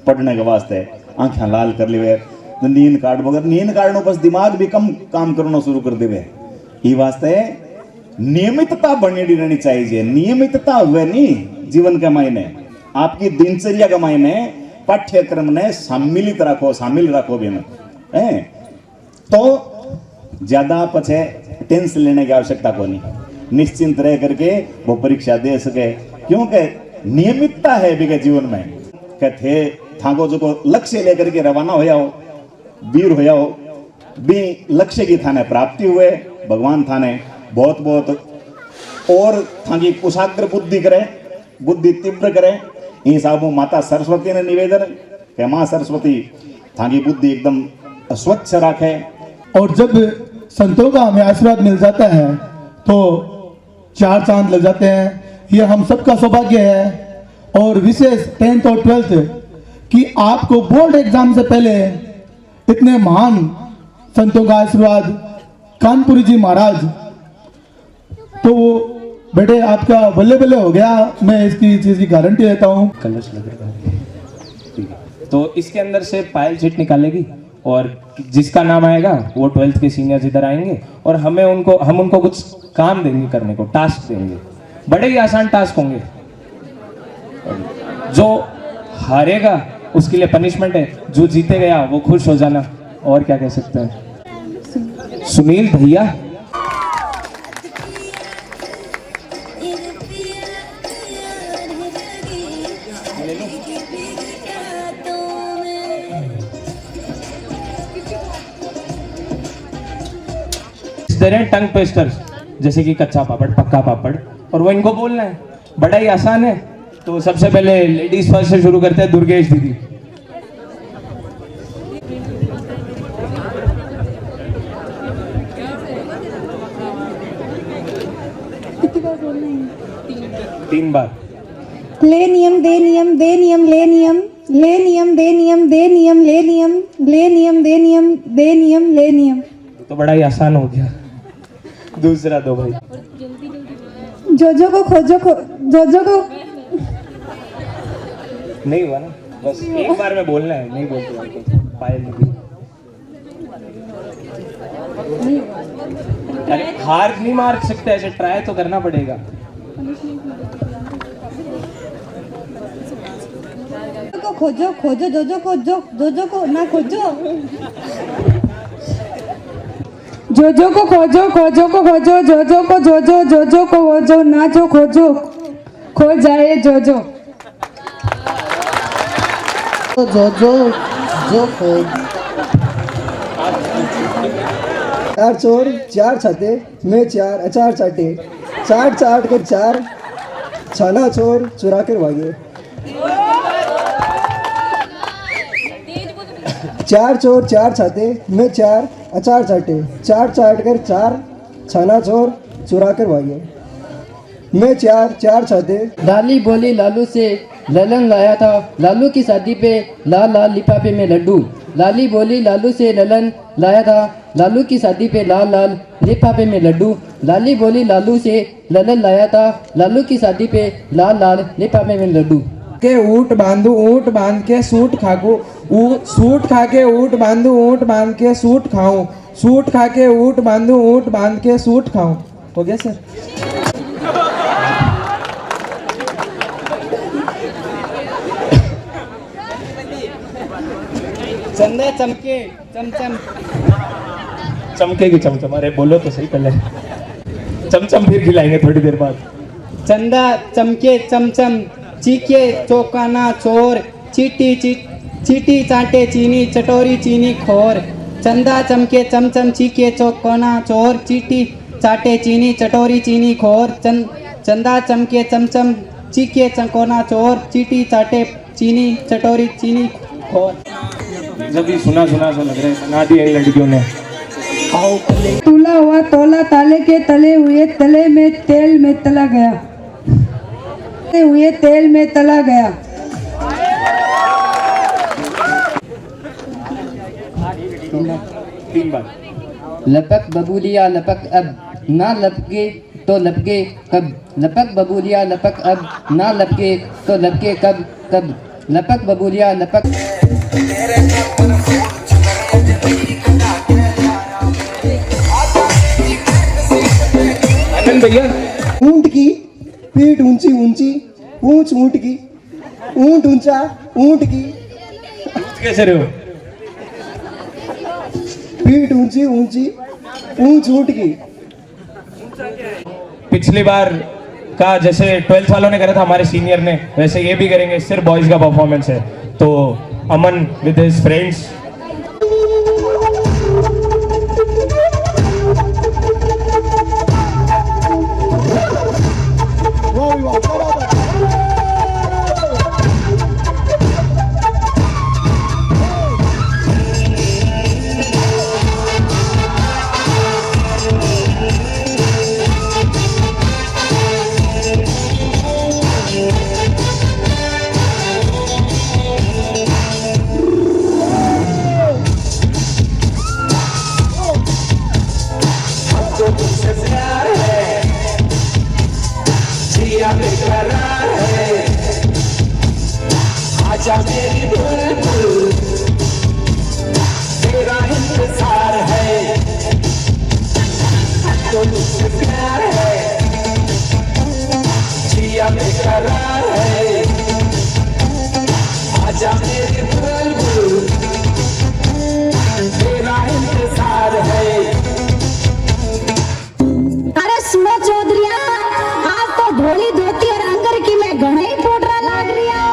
पढ़ने के वास्ते आंखें लाल कर लिवे नींद काट बगैर नींद काटनो बस दिमाग भी कम काम करना शुरू कर देवे ये वास्ते नियमितता बनी रहनी चाहिए नियमितता हुए नहीं जीवन के मायने आपकी दिनचर्या के मायने पाठ्यक्रम ने सम्मिलित रखो शामिल रखो भी में तो ज्यादा पछे टेंशन लेने की आवश्यकता को नहीं निश्चिंत रह करके वो परीक्षा दे सके क्योंकि नियमितता है भी के जीवन में कहते थाको जो को लक्ष्य लेकर के रवाना हो जाओ वीर हो जाओ भी लक्ष्य की थाने प्राप्ति हुए भगवान थाने बहुत बहुत और थाकी कुशाग्र बुद्धि करे बुद्धि तीव्र करे इन हिसाबों माता सरस्वती ने निवेदन कि माँ सरस्वती थाकी बुद्धि एकदम स्वच्छ रखे और जब संतों का हमें आशीर्वाद मिल जाता है तो 4 चांद लग जाते हैं ये हम सबका सौभाग्य है और विशेष 10th और 12th कि आपको बोर्ड एग्जाम से पहले इतने महान संतों का आशीर्वाद कानपुरी जी महाराज तो बेटे आपका बल्ले बल्ले हो गया मैं इसकी चीज की गारंटी देता हूँ कलश लग रहा है तो इसके अंदर से पायल चिट निकालेगी और जिसका नाम आएगा वो 12th के सीनियर्स इधर आएंगे और हम उनको कुछ काम देंगे करने को टास्क देंगे बड़े ही आसान टास्क होंगे जो हारेगा उसके लिए पनिशमेंट है जो जीते गया वो खुश हो जाना और क्या कह सकते हैं सुनील भैया टंग ट्विस्टर्स जैसे कि कच्चा पापड़ पक्का पापड़ और वो इनको बोलना है बड़ा ही आसान है तो सबसे पहले लेडीज फर्स्ट से शुरू करते हैं दुर्गेश दीदी कितनी बार बोलना है 3 बार ले नियम दे नियम दे नियम ले नियम ले नियम दे नियम दे नियम ले नियम ले नियम दे नियम दे नियम ले नियम तो बड़ा ही आसान हो गया दूसरा दो भाई जोजो को खोजो जोजो को नहीं हुआ ना बस एक बार में बोलना है नहीं बोलते पायल अरे हार नहीं मार सकते ऐसे ट्राई तो करना पड़ेगा को खोजो खोजो जोजो को ना खोजो जोजो को खोजो खोजो को खोजो जोजो को खोजो ना जो खोजो खो जाए जोजो जोजो जो खोज 4 चोर 4 छाते मैं 4 अचार चाटे चाट चाट कर 4 छाना चोर चुरा कर भागे 4 चोर 4 छाते मैं 4 अचार चाटे चाट चाट कर 4 छाना चोर चुरा कर भागे मैं 4 छाते लाली बोली लालू से ललन लाया था लालू की शादी पे लाल लाल लिफाफे में लड्डू लाली बोली लालू से ललन लाया था लालू की शादी पे लाल लाल लिफाफे में लड्डू लाली बोली लालू से ललन लाया था लालू की शादी पे लाल लाल लिफाफे में लड्डू के ऊँट बांधू ऊँट बांध के सूट खाकू सूट खा के ऊँट बांधू ऊँट बांध के सूट खाऊं सूट खा के ऊँट बांधू ऊँट बांध के सूट खाऊं हो गया सर चंदा चमके चमचम चमकेगी चमचम, अरे बोलो तो सही पहले। चमचम फिर खिलाएंगे थोड़ी देर बाद। चंदा चमके चमचम चीके चौकाना चोर चीटी चाटे चीनी चटोरी चीनी खोर। चंदा चमके चमचम चीके चौकाना चोर चीटी चाटे चीनी चटोरी चीनी खोर। चंदा चमके चमचम चीके चकोना चोर चीटी चाटे चीनी चटोरी चीनी खोर। जब भी सुना सा लग रहा है, बना दिया इन लड़कियों ने। तुला हुआ तोला ताले के तले हुए तले में तेल में तला गया, हुए तेल में तला गया। तीन बार। लपक बबूलिया लपक अब ना लपके तो लपके कब। लपक बबूलिया लपक अब ना लपके तो लपके कब कब। लपक बबूलिया लपक। आनंद भैया। ऊंट की पीठ ऊंची ऊंची पूंछ ऊंट की, ऊंट ऊंचा ऊंट की कैसे रहे हो? पीठ ऊंची ऊंची पूंछ ऊंट की। पिछली बार का जैसे 12th वालों ने करा था हमारे सीनियर ने, वैसे ये भी करेंगे, सिर्फ बॉयज का परफॉर्मेंस है। तो अमन विद हिज फ्रेंड्स। आजा मेरी बुलबुल तेरा इंतजार है, तो तुझसे प्यार है, जिया बेकरार है। आजा मेरी बुलबुल तेरा इंतजार है। अरे सुनो चौधरिया, आज तो धोली धोती और अंगर की मैं घणे ही पोटरा लाग रही हूं।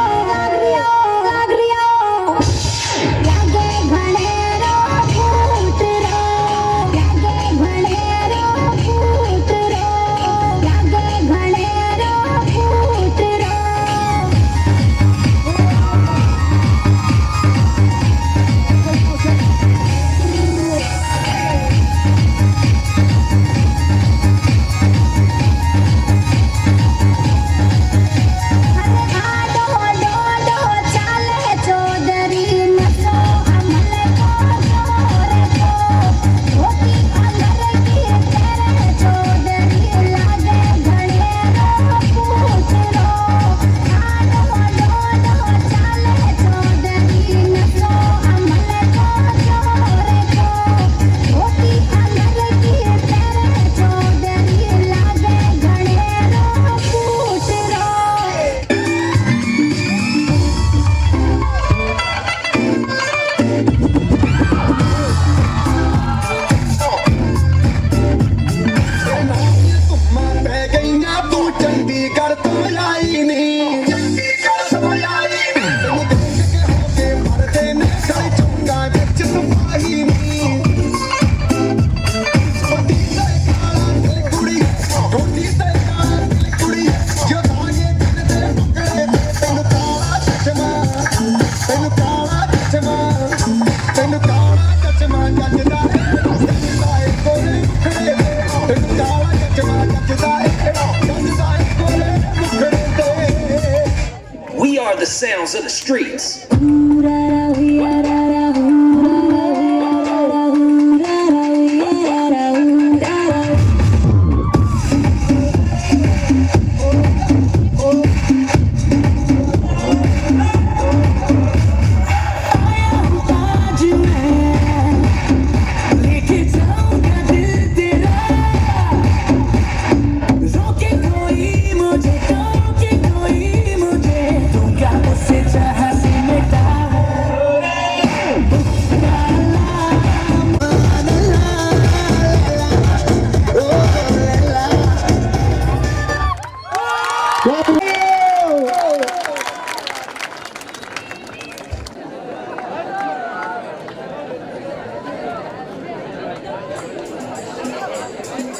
We are the sounds of the streets.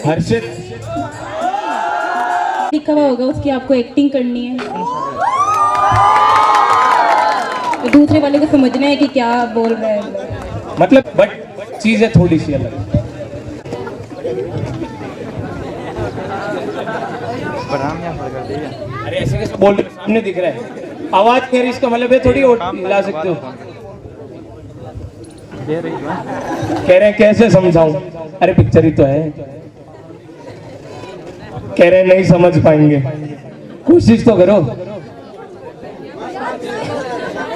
हर्षित लिखा हुआ होगा उसकी आपको एक्टिंग करनी है, दूसरे वाले को समझना है कि क्या बोल रहा है, मतलब बट चीज है थोड़ी सी अलग। अरे ऐसे कैसे बोल रहे हो? सामने दिख रहा है, आवाज नहीं आ रही, इसका मतलब है थोड़ी हिला सकते हो। कह रहे हैं कैसे समझाऊं? अरे पिक्चर ही तो है। कह रहे हैं नहीं समझ पाएंगे, कोशिश तो करो,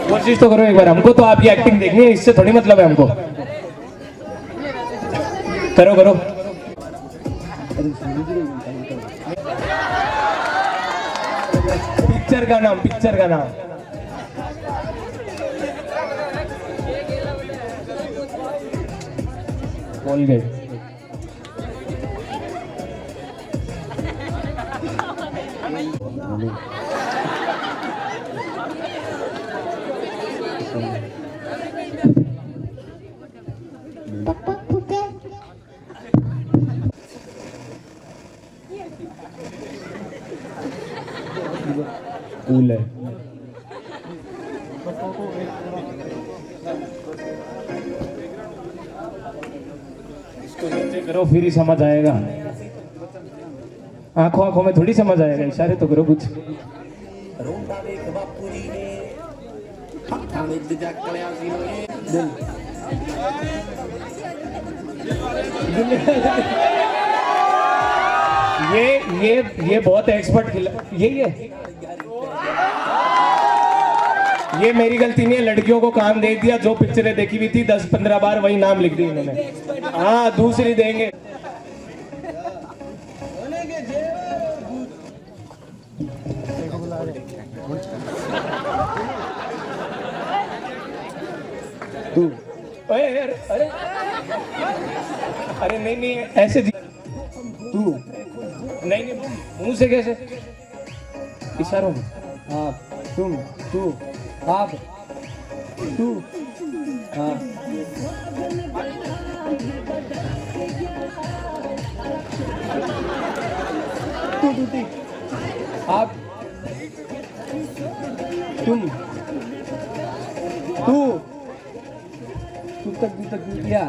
कोशिश तो करो एक बार। हमको तो आपकी एक्टिंग देखनी है, इससे थोड़ी मतलब है हमको। करो करो। पिक्चर का नाम, पिक्चर का नाम बोल गए। कूल है। इसको नीचे करो फिर ही समझ आएगा। आंखों आंखों में थोड़ी समझ आएगा, इशारे तो करो कुछ। ये बहुत एक्सपर्ट खिला, यही है। ये मेरी गलती नहीं है, लड़कियों को काम दे दिया, जो पिक्चरें देखी हुई थी 10-15 बार वही नाम लिख दी इन्होंने। हाँ दूसरी देंगे। तू अरे अरे अरे नहीं ऐसे तू नहीं मुंह से कैसे, इशारों में। आप तुम तू आप तू हाँ तू आप तुम तू तक क्या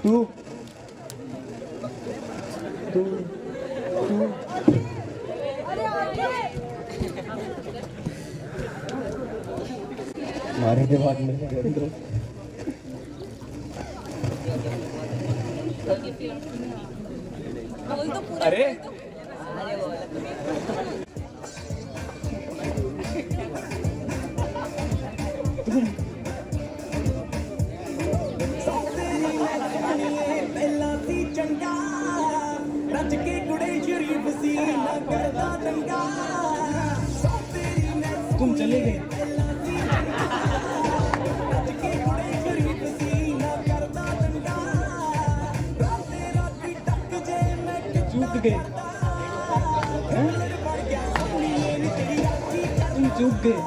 तू तू तू मारे के बाद में अरे तुम चले गए। चूक गए, तुम चूक गए।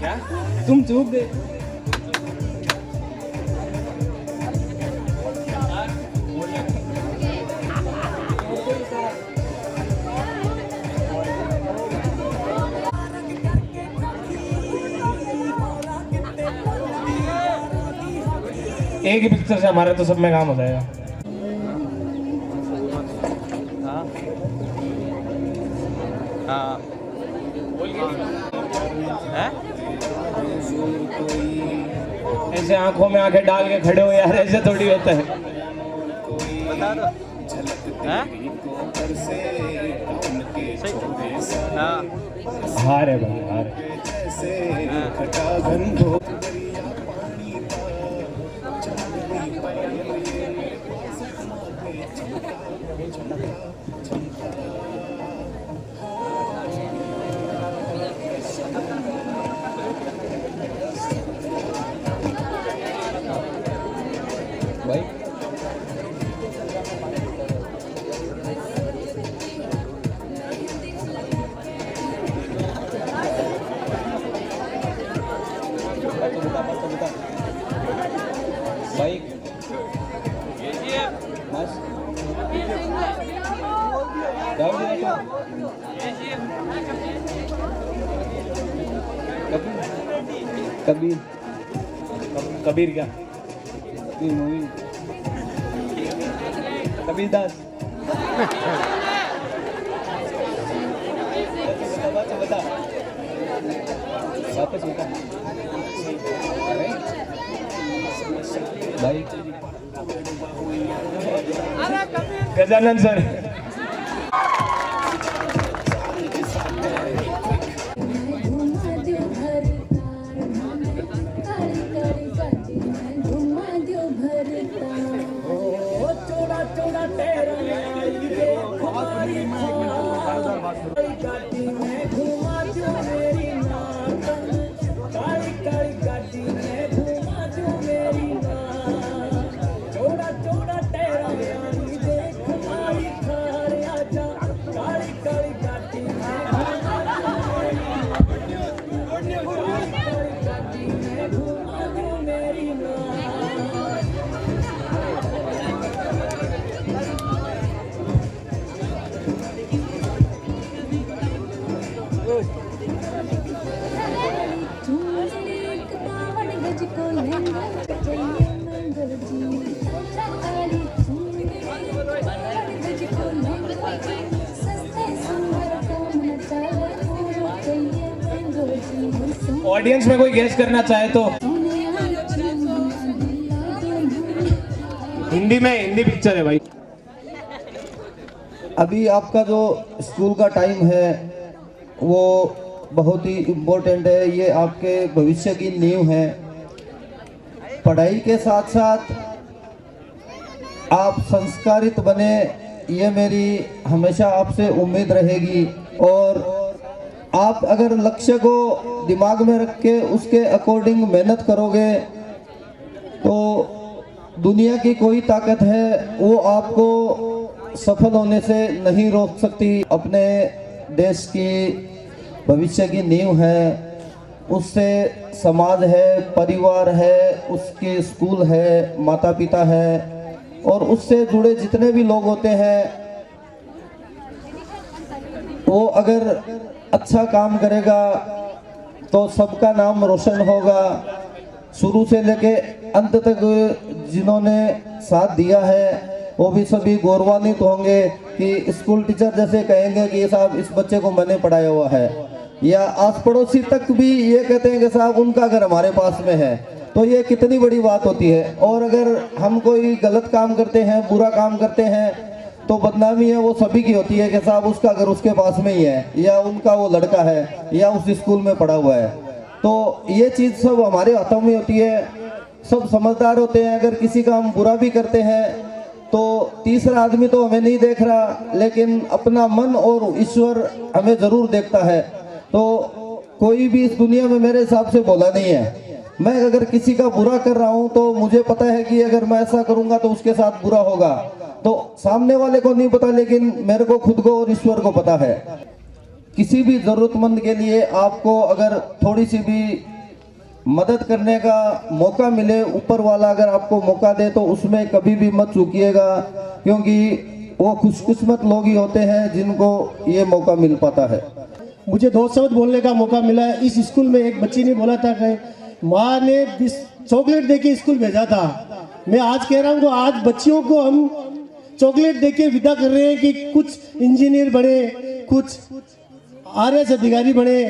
क्या तुम चूक गए? एक ही पिक्चर से हमारा तो सब में काम हो जाएगा। ऐसे आंखों में आंखें डाल के खड़े हो यार, ऐसे थोड़ी होता है। बता दो। हार है भाई, हार है। कबीर कबीर क्या कबीर मूवी कबीर दास बता वापस बता भाई गजानन सर ऑडियंस में कोई गेस करना चाहे तो हिंदी पिक्चर है भाई। अभी आपका जो स्कूल का टाइम है वो बहुत ही इम्पोर्टेंट है, ये आपके भविष्य की नींव है। पढ़ाई के साथ साथ आप संस्कारित बने, ये मेरी हमेशा आपसे उम्मीद रहेगी। और आप अगर लक्ष्य को दिमाग में रख के उसके अकॉर्डिंग मेहनत करोगे तो दुनिया की कोई ताकत है वो आपको सफल होने से नहीं रोक सकती। अपने देश की भविष्य की नींव है, उससे समाज है, परिवार है, उसके स्कूल है, माता पिता है और उससे जुड़े जितने भी लोग होते हैं वो अगर अच्छा काम करेगा तो सबका नाम रोशन होगा। शुरू से लेके अंत तक जिन्होंने साथ दिया है वो भी सभी गौरवान्वित होंगे कि स्कूल टीचर जैसे कहेंगे कि साहब इस बच्चे को मैंने पढ़ाया हुआ है, या आस पड़ोसी तक भी ये कहते हैं कि साहब उनका घर हमारे पास में है। तो ये कितनी बड़ी बात होती है। और अगर हम कोई गलत काम करते हैं, बुरा काम करते हैं तो बदनामी है वो सभी की होती है कि साहब उसका घर उसके पास में ही है, या उनका वो लड़का है, या उस स्कूल में पढ़ा हुआ है। तो ये चीज़ सब हमारे हाथों में होती है। सब समझदार होते हैं। अगर किसी का हम बुरा भी करते हैं तो तीसरा आदमी तो हमें नहीं देख रहा, लेकिन अपना मन और ईश्वर हमें ज़रूर देखता है। तो कोई भी इस दुनिया में मेरे हिसाब से भोला नहीं है। मैं अगर किसी का बुरा कर रहा हूँ तो मुझे पता है कि अगर मैं ऐसा करूँगा तो उसके साथ बुरा होगा। तो सामने वाले को नहीं पता, लेकिन मेरे को खुद को और ईश्वर को पता है। किसी भी ज़रूरतमंद के लिए आपको अगर थोड़ी सी भी मदद करने का मौका मिले, ऊपर वाला अगर आपको मौका दे तो उसमें कभी भी मत चूकिएगा, क्योंकि वो खुशकिस्मत लोग ही होते हैं जिनको ये मौका मिल पाता है। मुझे 2 शब्द बोलने का मौका मिला है। इस स्कूल में एक बच्ची ने बोला था कि माँ ने चॉकलेट दे के स्कूल भेजा था। मैं आज कह रहा हूँ कि आज बच्चियों को हम चॉकलेट दे के विदा कर रहे हैं कि कुछ इंजीनियर बने, कुछ आरएस अधिकारी बने,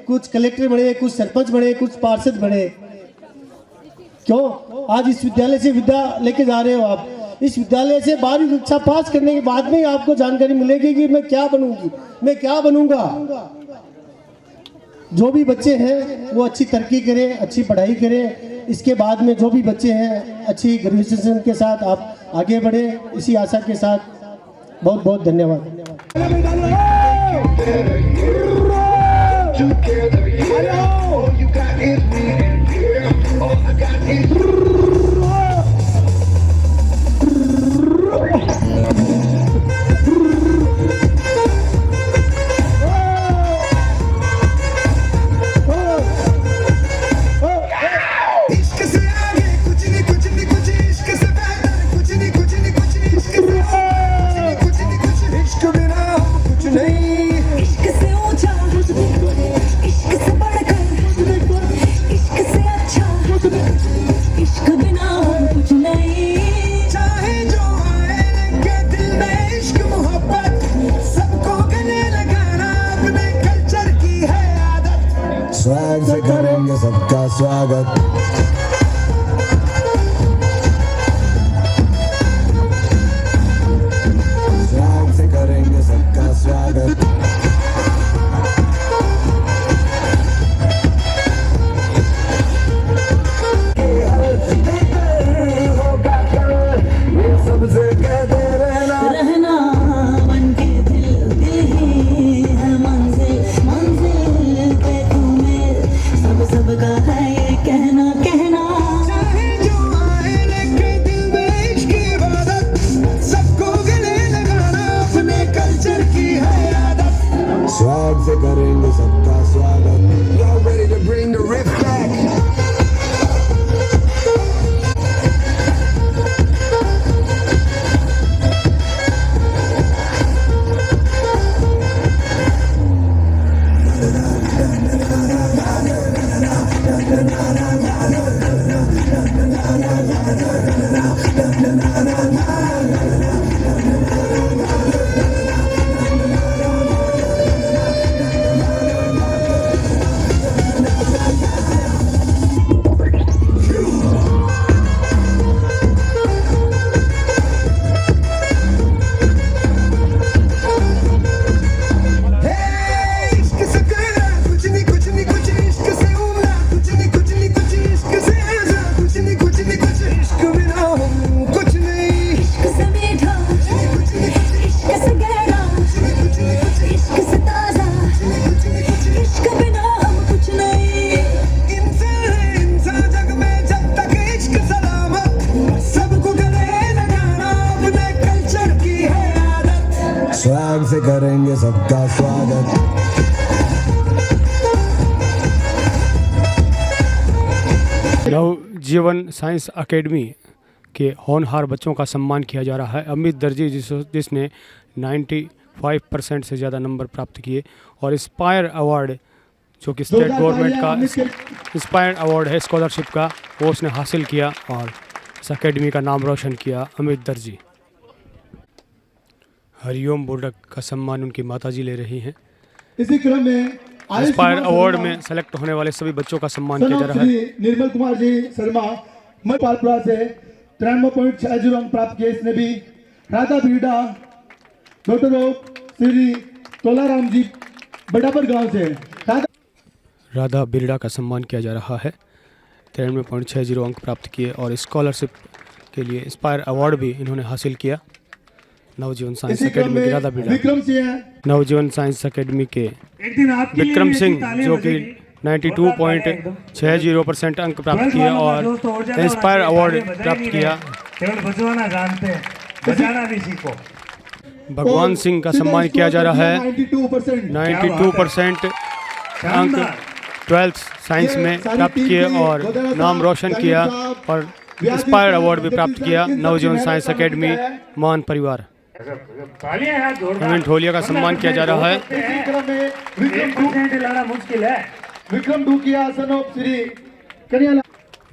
कुछ कलेक्टर बने, कुछ सरपंच बने, कुछ पार्षद बने। क्यों आज इस विद्यालय से विदा लेके जा रहे हो आप? इस विद्यालय से 12वीं कक्षा पास करने के बाद में आपको जानकारी मिलेगी कि मैं क्या बनूंगी, मैं क्या बनूंगा। जो भी बच्चे हैं वो अच्छी तरक्की करें, अच्छी पढ़ाई करें। इसके बाद में जो भी बच्चे हैं अच्छी ग्रेजुएशन के साथ आप आगे बढ़े, इसी आशा के साथ बहुत बहुत धन्यवाद। इश्क से ऊंचा स्वैग से करेंगे सबका स्वागत। स्वैग से करेंगे सबका स्वागत। सबसे कहते रहना मन के दिल ही है मंजिल, मंजिल पे तुम्हें सबका है ये कहना कहना। चाहे जो आए लेके दिल में इश्क की इबादत, सबको गले लगाना अपने कल्चर की है आदत। स्वैग से करेंगे सबका स्वागत। Y'all ready to bring the riff back? Swag से करेंगे सबका स्वागत। नवजीवन साइंस एकेडमी के होनहार बच्चों का सम्मान किया जा रहा है। अमित दर्जी जिसने 95% से ज़्यादा नंबर प्राप्त किए और इंस्पायर अवार्ड जो कि स्टेट गवर्नमेंट का इंस्पायर अवार्ड है स्कॉलरशिप का, वो उसने हासिल किया और इस एकेडमी का नाम रोशन किया अमित दर्जी। हरिओम बोडक का सम्मान उनकी माताजी ले रही हैं। इसी क्रम में इंस्पायर अवार्ड में सेलेक्ट होने वाले सभी बच्चों का सम्मान किया जा रहा है। निर्मल कुमार जी शर्मा पालपुरा से 93.60 अंक प्राप्त किए। इसने भी राधा बीड़ा डॉक्टर श्री तोलाराम जी बड़ापर गांव से राधा बिरड़ा का सम्मान किया जा रहा है। 93.60 अंक प्राप्त किए और स्कॉलरशिप के लिए इंस्पायर अवार्ड भी इन्होंने हासिल किया। नवजीवन साइंस एकेडमी की राधा बिरड़ा, नवजीवन साइंस एकेडमी के विक्रम सिंह जो कि 92.60% अंक प्राप्त किए और इंस्पायर अवार्ड प्राप्त किया। भगवान सिंह का सम्मान किया जा रहा है। 92% अंक 12th साइंस में प्राप्त किए और नाम रोशन किया और इंस्पायर अवार्ड भी प्राप्त किया। नवजीवन साइंस एकेडमी मान परिवार। नवीन ढोलिया का सम्मान किया जा रहा है।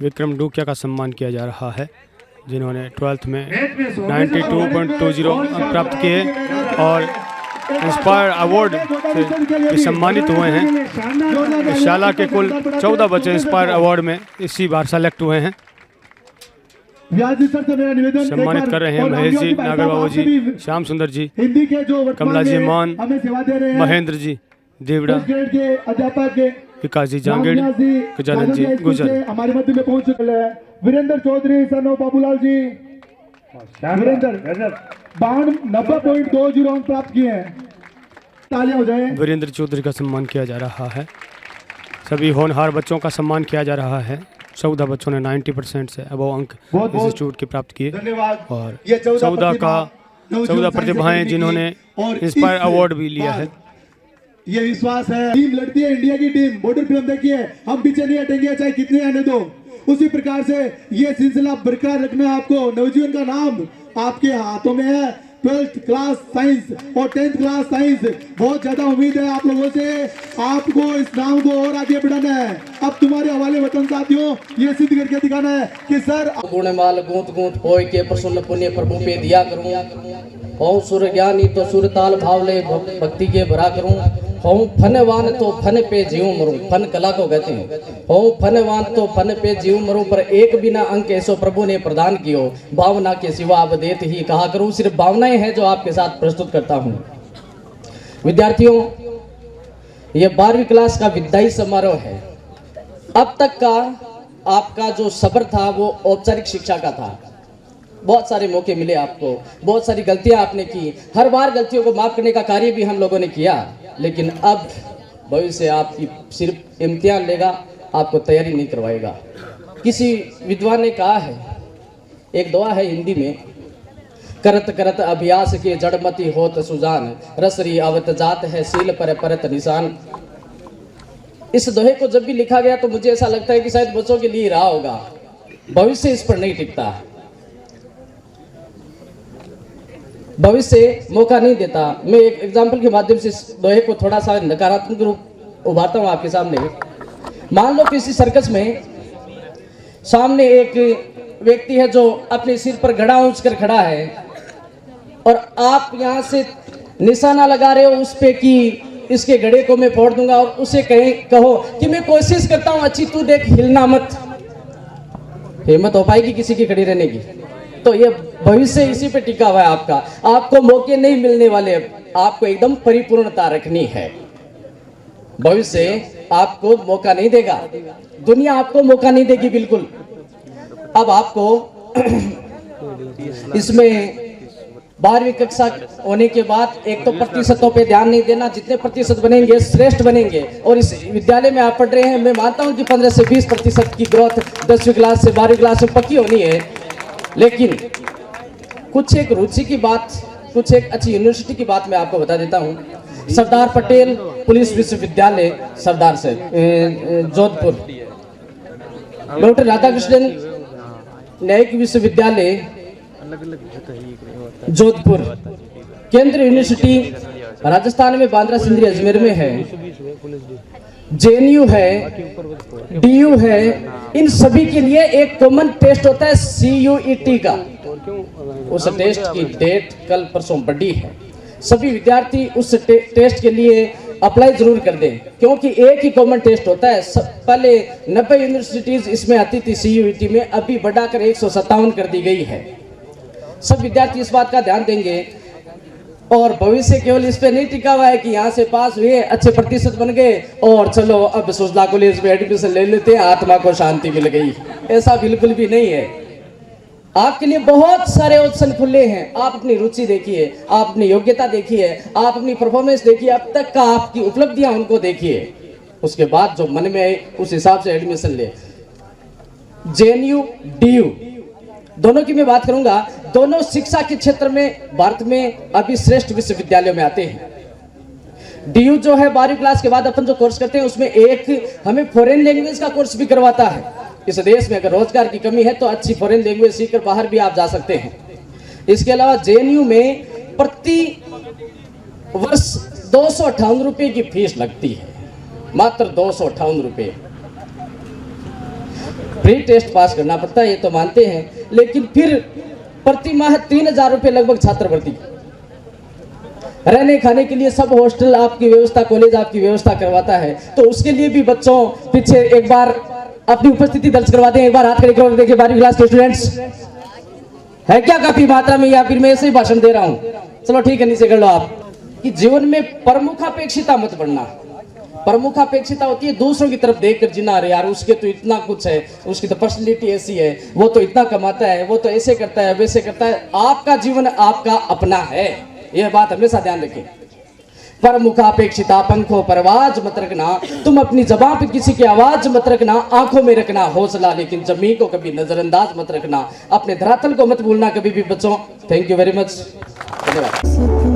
विक्रम डूकिया का सम्मान किया जा रहा है जिन्होंने 12th में 92.20 अंक प्राप्त किए और इंस्पायर अवार्ड से सम्मानित हुए हैं। शाला के कुल 14 बच्चे इंस्पायर अवार्ड में इसी बार सेलेक्ट हुए हैं। सम्मानित कर रहे हैं महेश जी, नागर बाबू जी, श्याम सुंदर जी, कमला जी मान, महेंद्र जी देवड़ा, विकास जी जांगीड़, गजानन जी गुजर। हमारे मध्य में पहुंच चुके हैं वीरेंद्र चौधरी सनो बाबूलाल जी। वीरेंद्र 90.20 अंक प्राप्त किए हैं। तालियां हो जाए। वीरेंद्र चौधरी का सम्मान किया जा रहा है। सभी होनहार बच्चों का सम्मान किया जा रहा है। 14 बच्चों ने 90% से अबव अंक इंस्टीट्यूट के प्राप्त किए और 14 प्रतिभाएं जिन्होंने इंस्पायर अवार्ड भी लिया है। ये विश्वास है। टीम लड़ती है, इंडिया की टीम। बॉर्डर फिल्म देखिए, हम पीछे नहीं हटेंगे चाहे कितने आने दो। उसी प्रकार से ये सिलसिला बरकरार रखना है आपको। नवजीवन का नाम आपके हाथों में है। 12th क्लास साइंस और 10th क्लास साइंस, बहुत ज्यादा उम्मीद है आप लोगों से। आपको इस नाम को और आगे बढ़ाना है। अब तुम्हारे हवाले वतन साथियों, ये सिद्ध करके दिखाना है कि सर गुणमाल गूंत गूंत होय के प्रसन्न पुण्य प्रभु पे दिया करूं। ओम सुर ज्ञानी तो सुर ताल भाव ले भक्ति के भरा करूं। हूँ फनवान तो फन पे जीव मरूं, फन कला को कहते हैं। हूँ फनवान तो फन पे जीव मरूं, पर एक बिना अंक ऐसो प्रभु ने प्रदान कियो, भावना के सिवा अब देत ही कहा करूं। सिर्फ भावनाएं हैं जो आपके साथ प्रस्तुत करता हूं। विद्यार्थियों, ये 12वीं क्लास का विदाई समारोह है। अब तक का आपका जो सफर था वो औपचारिक शिक्षा का था। बहुत सारे मौके मिले आपको, बहुत सारी गलतियां आपने की, हर बार गलतियों को माफ करने का कार्य भी हम लोगों ने किया। लेकिन अब भविष्य आपकी सिर्फ इम्तिहान लेगा, आपको तैयारी नहीं करवाएगा। किसी विद्वान ने कहा है, एक दुआ है हिंदी में, करत करत अभ्यास के जड़मती होत सुजान, रसरी आवत जात है सील पर परत निशान। इस दोहे को जब भी लिखा गया तो मुझे ऐसा लगता है कि शायद बच्चों के लिए रहा होगा, भविष्य इस पर नहीं टिकता, भविष्य मौका नहीं देता। मैं एक एग्जाम्पल के माध्यम से इस दोहे को थोड़ा सा नकारात्मक रूप उभारता हूँ आपके सामने। मान लो किसी सर्कस में सामने एक व्यक्ति है जो अपने सिर पर घड़ा ऊंच कर खड़ा है और आप यहाँ से निशाना लगा रहे हो उस पे कि इसके घड़े को मैं फोड़ दूंगा और उसे कहो कि मैं कोशिश करता हूँ अच्छी, तू देख हिलना मत। हिम्मत हो पाएगी किसी की खड़ी रहने की? तो ये भविष्य इसी पे टिका हुआ है आपका। आपको मौके नहीं मिलने वाले, आपको एकदम परिपूर्णता रखनी है। भविष्य आपको मौका नहीं देगा, दुनिया आपको मौका नहीं देगी बिल्कुल। अब आपको इसमें 12वीं कक्षा होने के बाद एक तो प्रतिशतों पे ध्यान नहीं देना, जितने प्रतिशत बनेंगे श्रेष्ठ बनेंगे। और इस विद्यालय में आप पढ़ रहे हैं, मैं मानता हूं कि 15 से 20% की ग्रोथ 10वीं क्लास से 12वीं क्लास में पक्की होनी है। लेकिन कुछ एक रुचि की बात, कुछ एक अच्छी यूनिवर्सिटी की बात मैं आपको बता देता हूं। सरदार पटेल पुलिस विश्वविद्यालय सरदार से जोधपुर, डॉक्टर राधाकृष्णन न्यायिक विश्वविद्यालय जोधपुर, केंद्रीय यूनिवर्सिटी राजस्थान में बांद्रा सिंदरी अजमेर में है, JNU है, DU है। इन सभी के लिए एक कॉमन टेस्ट होता है CUET का। उस टेस्ट की डेट कल परसों बढ़ी है। सभी विद्यार्थी उस टेस्ट के लिए अप्लाई जरूर कर दें, क्योंकि एक ही कॉमन टेस्ट होता है। पहले 90 यूनिवर्सिटीज इसमें आती थी CUET में, अभी बढ़ाकर 157 कर दी गई है। सब विद्यार्थी इस बात का ध्यान देंगे। और भविष्य केवल इस पे नहीं टिका हुआ है कि यहाँ से पास हुए, अच्छे प्रतिशत बन गए और चलो अब सुजला कॉलेज में एडमिशन ले लेते हैं, आत्मा को शांति मिल गई। ऐसा बिल्कुल भी नहीं है। आपके लिए बहुत सारे ऑप्शन खुले हैं। आप अपनी रुचि देखिए, आप अपनी योग्यता देखिए, आप अपनी परफॉर्मेंस देखिए, अब तक का आपकी उपलब्धियां उनको देखिए, उसके बाद जो मन में आए उस हिसाब से एडमिशन ले। JNU DU दोनों की मैं बात करूंगा। दोनों शिक्षा के क्षेत्र में भारत में अभी श्रेष्ठ विश्वविद्यालयों में आते हैं। DU जो है 12वीं क्लास के बाद अपन जो कोर्स करते हैं उसमें एक हमें फॉरेन लैंग्वेज का कोर्स भी करवाता है। इस देश में अगर रोजगार की कमी है तो अच्छी फॉरेन लैंग्वेज सीखकर बाहर भी आप जा सकते हैं। इसके अलावा JNU में प्रति वर्ष 258 रुपए की फीस लगती है, मात्र 258 रुपए। प्री टेस्ट पास करना पड़ता है, ये तो मानते हैं, लेकिन फिर प्रति माह 3000 रुपए लगभग छात्रवृत्ति। रहने खाने के लिए सब हॉस्टल आपकी व्यवस्था, कॉलेज आपकी व्यवस्था करवाता है। तो उसके लिए भी बच्चों पीछे एक बार अपनी उपस्थिति दर्ज करवाते हैं। एक बार हाथ खड़े करो, देखिए 12वीं क्लास के स्टूडेंट्स है क्या काफी मात्रा में, या फिर मैं ऐसे ही भाषण दे रहा हूँ? चलो ठीक है, नीचे कर लो आप। कि जीवन में प्रमुखापेक्षिता मत बढ़ना। प्रमुखापेक्षिता होती है दूसरों की तरफ देखकर जीना, अरे यार उसके तो इतना कुछ है, उसकी तो पर्सनैलिटी ऐसी है, वो तो इतना कमाता है, वो तो ऐसे करता है, वैसे करता है। आपका जीवन आपका अपना है, यह बात हमेशा ध्यान रखें। प्रमुखापेक्षिता पंखों पर आवाज मत रखना, तुम अपनी जबान पे किसी की आवाज मत रखना, आंखों में रखना हौसला, लेकिन जमीन को कभी नजरअंदाज मत रखना, अपने धरातल को मत भूलना कभी भी बच्चों। थैंक यू वेरी मच, धन्यवाद।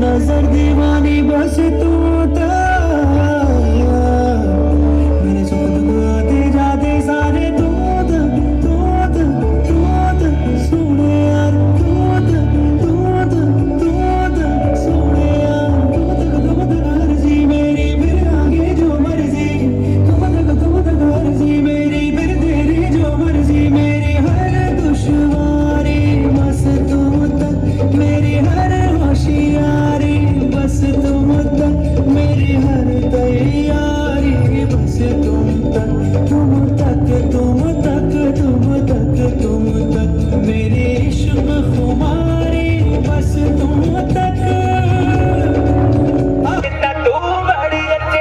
नजर दीवानी बस तू मेरे सुख दुख आते जाते सारे दूध दूध दूध सुने यार, दूध दूध दूध सुने यार, दूध अर्जी मेरी फिर आगे जो मर्जी, दूध अर्जी मेरी फिर तेरी जो मर्जी, मेरी हर दुश्वारी मस्त तुम तक मेरी हर तैयारी, बस तुम तक तुम तक तुम तक तुम तक तुम तक मेरी इश्क खुमारी, बस तुम तक। तू बड़ी अच्छे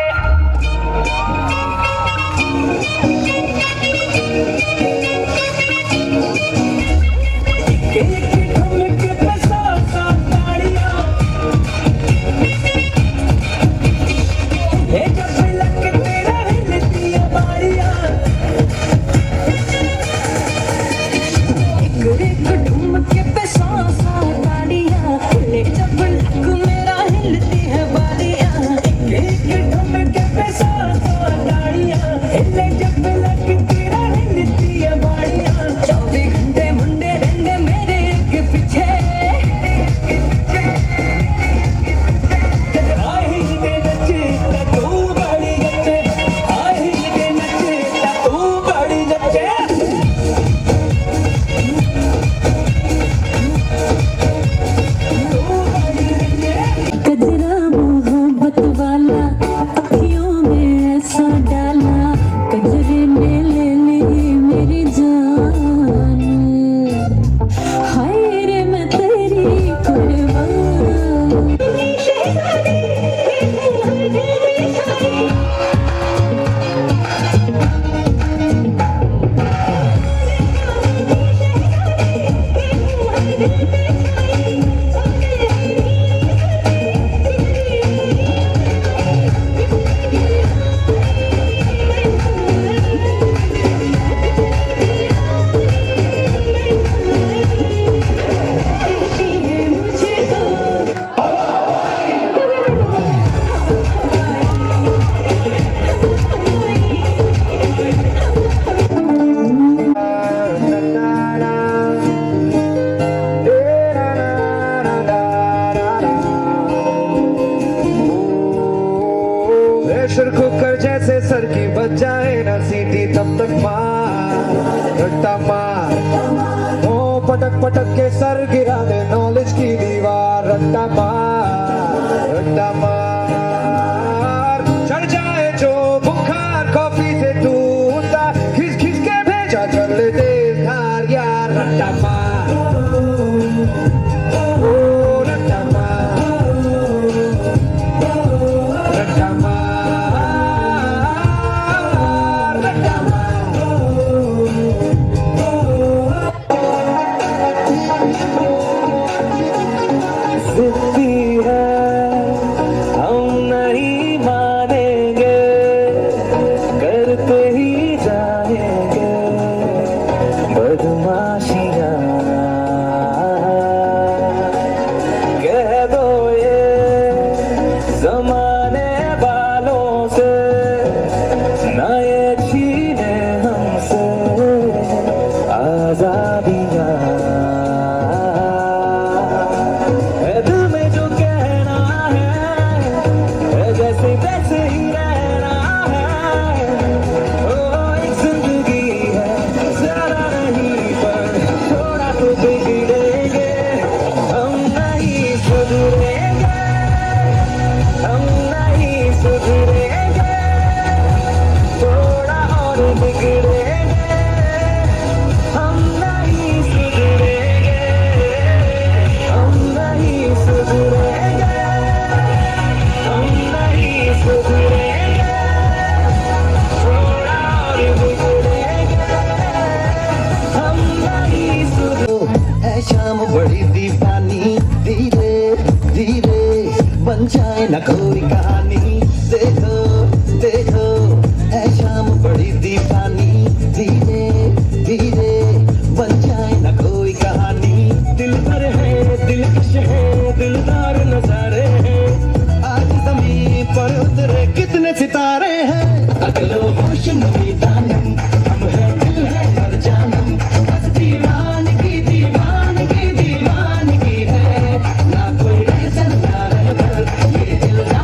प्रेशर कुकर जैसे सर की बच जाए ना सीटी, तब तक मार रट्टा मार, ओ पटक पटक के सर गिरा दे नॉलेज की दीवार, रट्टा मार रट्टा मार। चढ़ जाए जो बुखार कॉफी से टूटा, खिस खिस के भेजा कर ले दे धार यार, रट्टा मार ओ रट्टा मार रट्टा मार। शाम बड़ी दीवानी, धीरे धीरे बन जाए न कोई कहानी, देखो देखो है शाम बड़ी दीवानी, धीरे धीरे बन जाए न कोई कहानी। दिल भर है दिलकश है दिलदार नजारे हैं, आज ज़मीं पर उतरे कितने सितारे हैं। अगलो होश नमी दानम हम है दिल है हर जानम, बस दीवानगी दीवानगी दीवानगी है, ना कोई ऐसा ना है ये दिल ना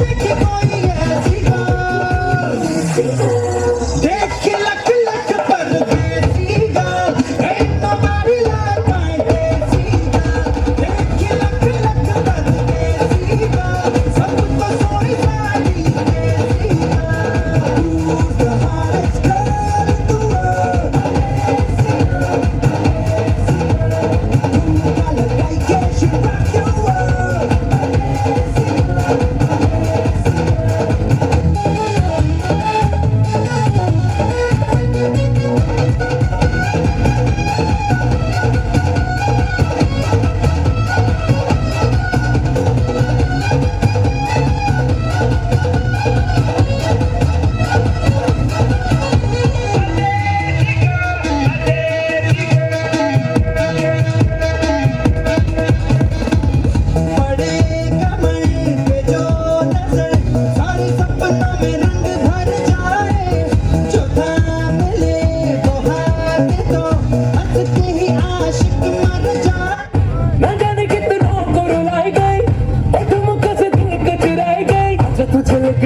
देखी कोई ऐसी गाल देख लख लख परदेसी गाल ain't nobody like my देसी गाल देख लख लख परदेसी गाल सब तो सोई सारी देसी गाल who's the hottest girl in the world I guess you rock your world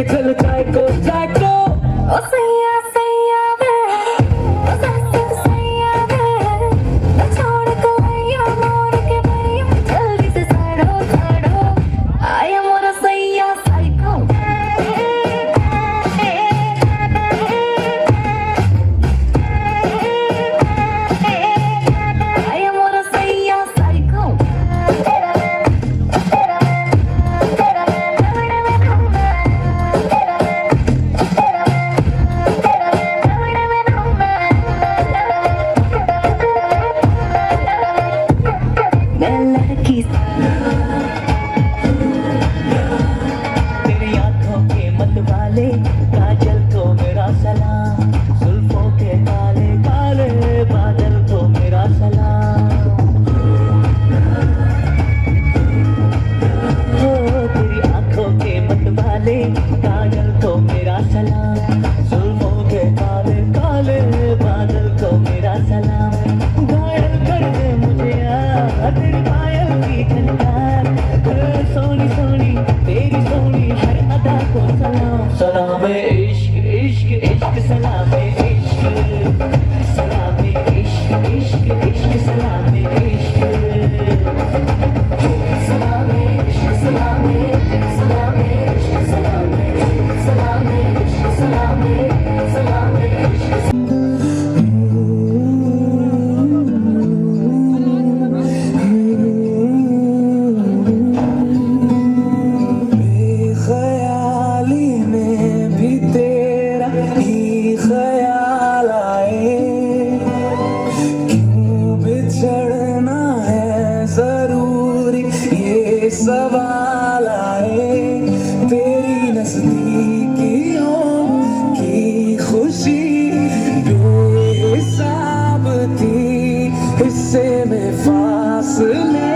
चल जाएको जाएको ओ सैया सैया वे ओ सैया सैया वे मैं छोड़ के आया मोर के भैया जल्दी से साड़ो साड़ो आया मोर सैया साइको आया मोर सैया साइको तेरी आंखों के मतवाले काजल को मेरा सलाम जुल्फों के काले काले बादल को मेरा सलाम हो तेरी आंखों के मतवाले काजल को मेरा सलाम जुल्फों के काले काले बादल को मेरा सलाम घायल कर दे मुझे यार तेरी पायल की झनकार सोनी सोनी तेरी सोनी हर अदा को सलाम सलाम इश्क इश्क इश्क सलाम इश्क सलाम इश्क इश्क इश्क सलाम इश्क सलाम इश्क सलाम सलाम इश्क सलाम सलाम इश्क सलाम सलाम इश्क ख्याली में भी तेरा ही ख्याल आए क्यों बिछड़ना है जरूरी ये सवाल आए तेरी नजदीकियों की खुशी बेहिसाब थी हिस्से में फासले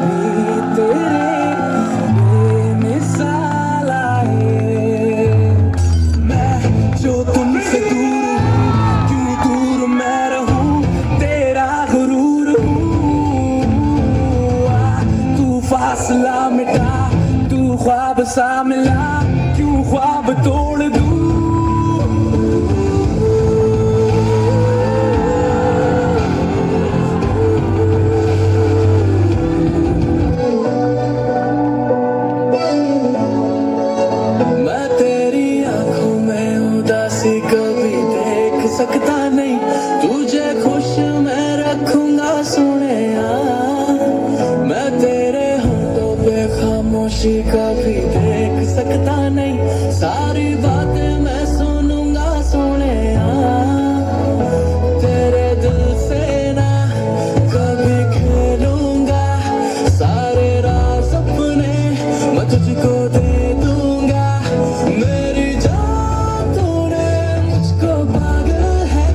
भी तेरे बेमिसाल आए मैं जो तुमसे दूर हूँ क्यों दूर मैं रहूं तेरा गुरूर हूँ तू फासला मिटा तू ख्वाब सा मिला क्यों ख्वाब तोड़ दूं मैं तेरी आंखों में उदासी कभी देख सकता नहीं तुझे खुश मैं रखूंगा सोने मैं तेरे होठों पे खामोशी कभी देख सकता नहीं सारी बातें मैं सुनूंगा सोने तेरे दिल से ना कभी खेलूंगा सारे राज अपने मैं तुझको दे दूंगा मेरी जान तूने मुझको पागल है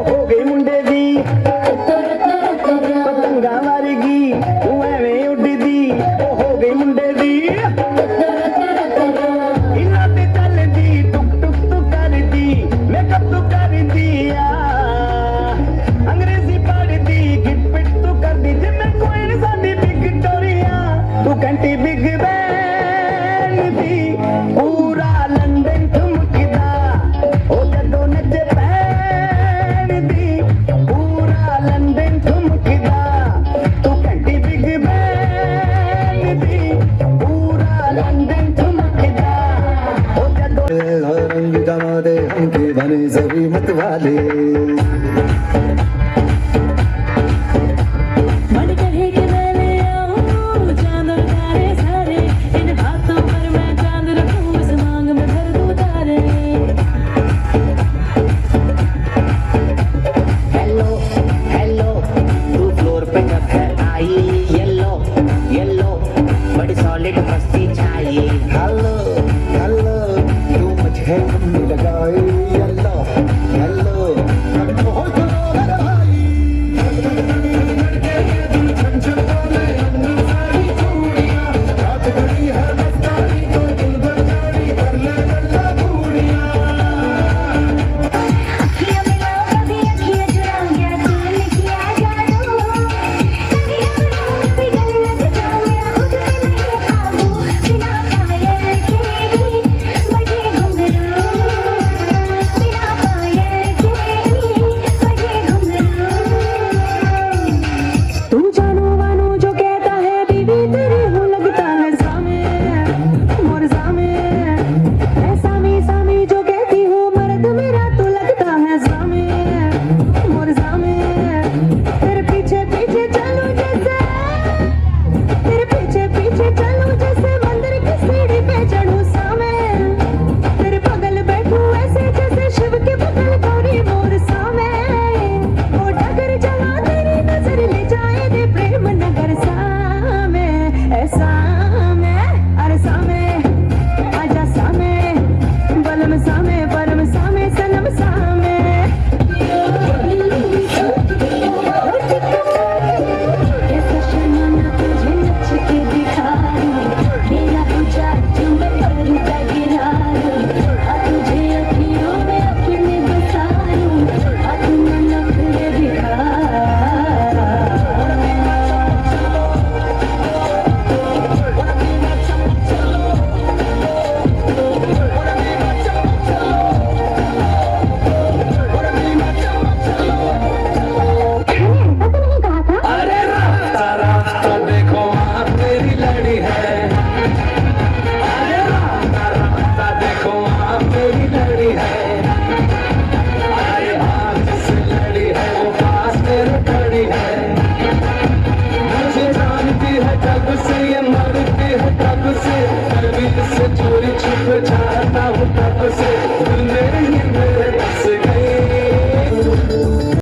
हो गई मुंडे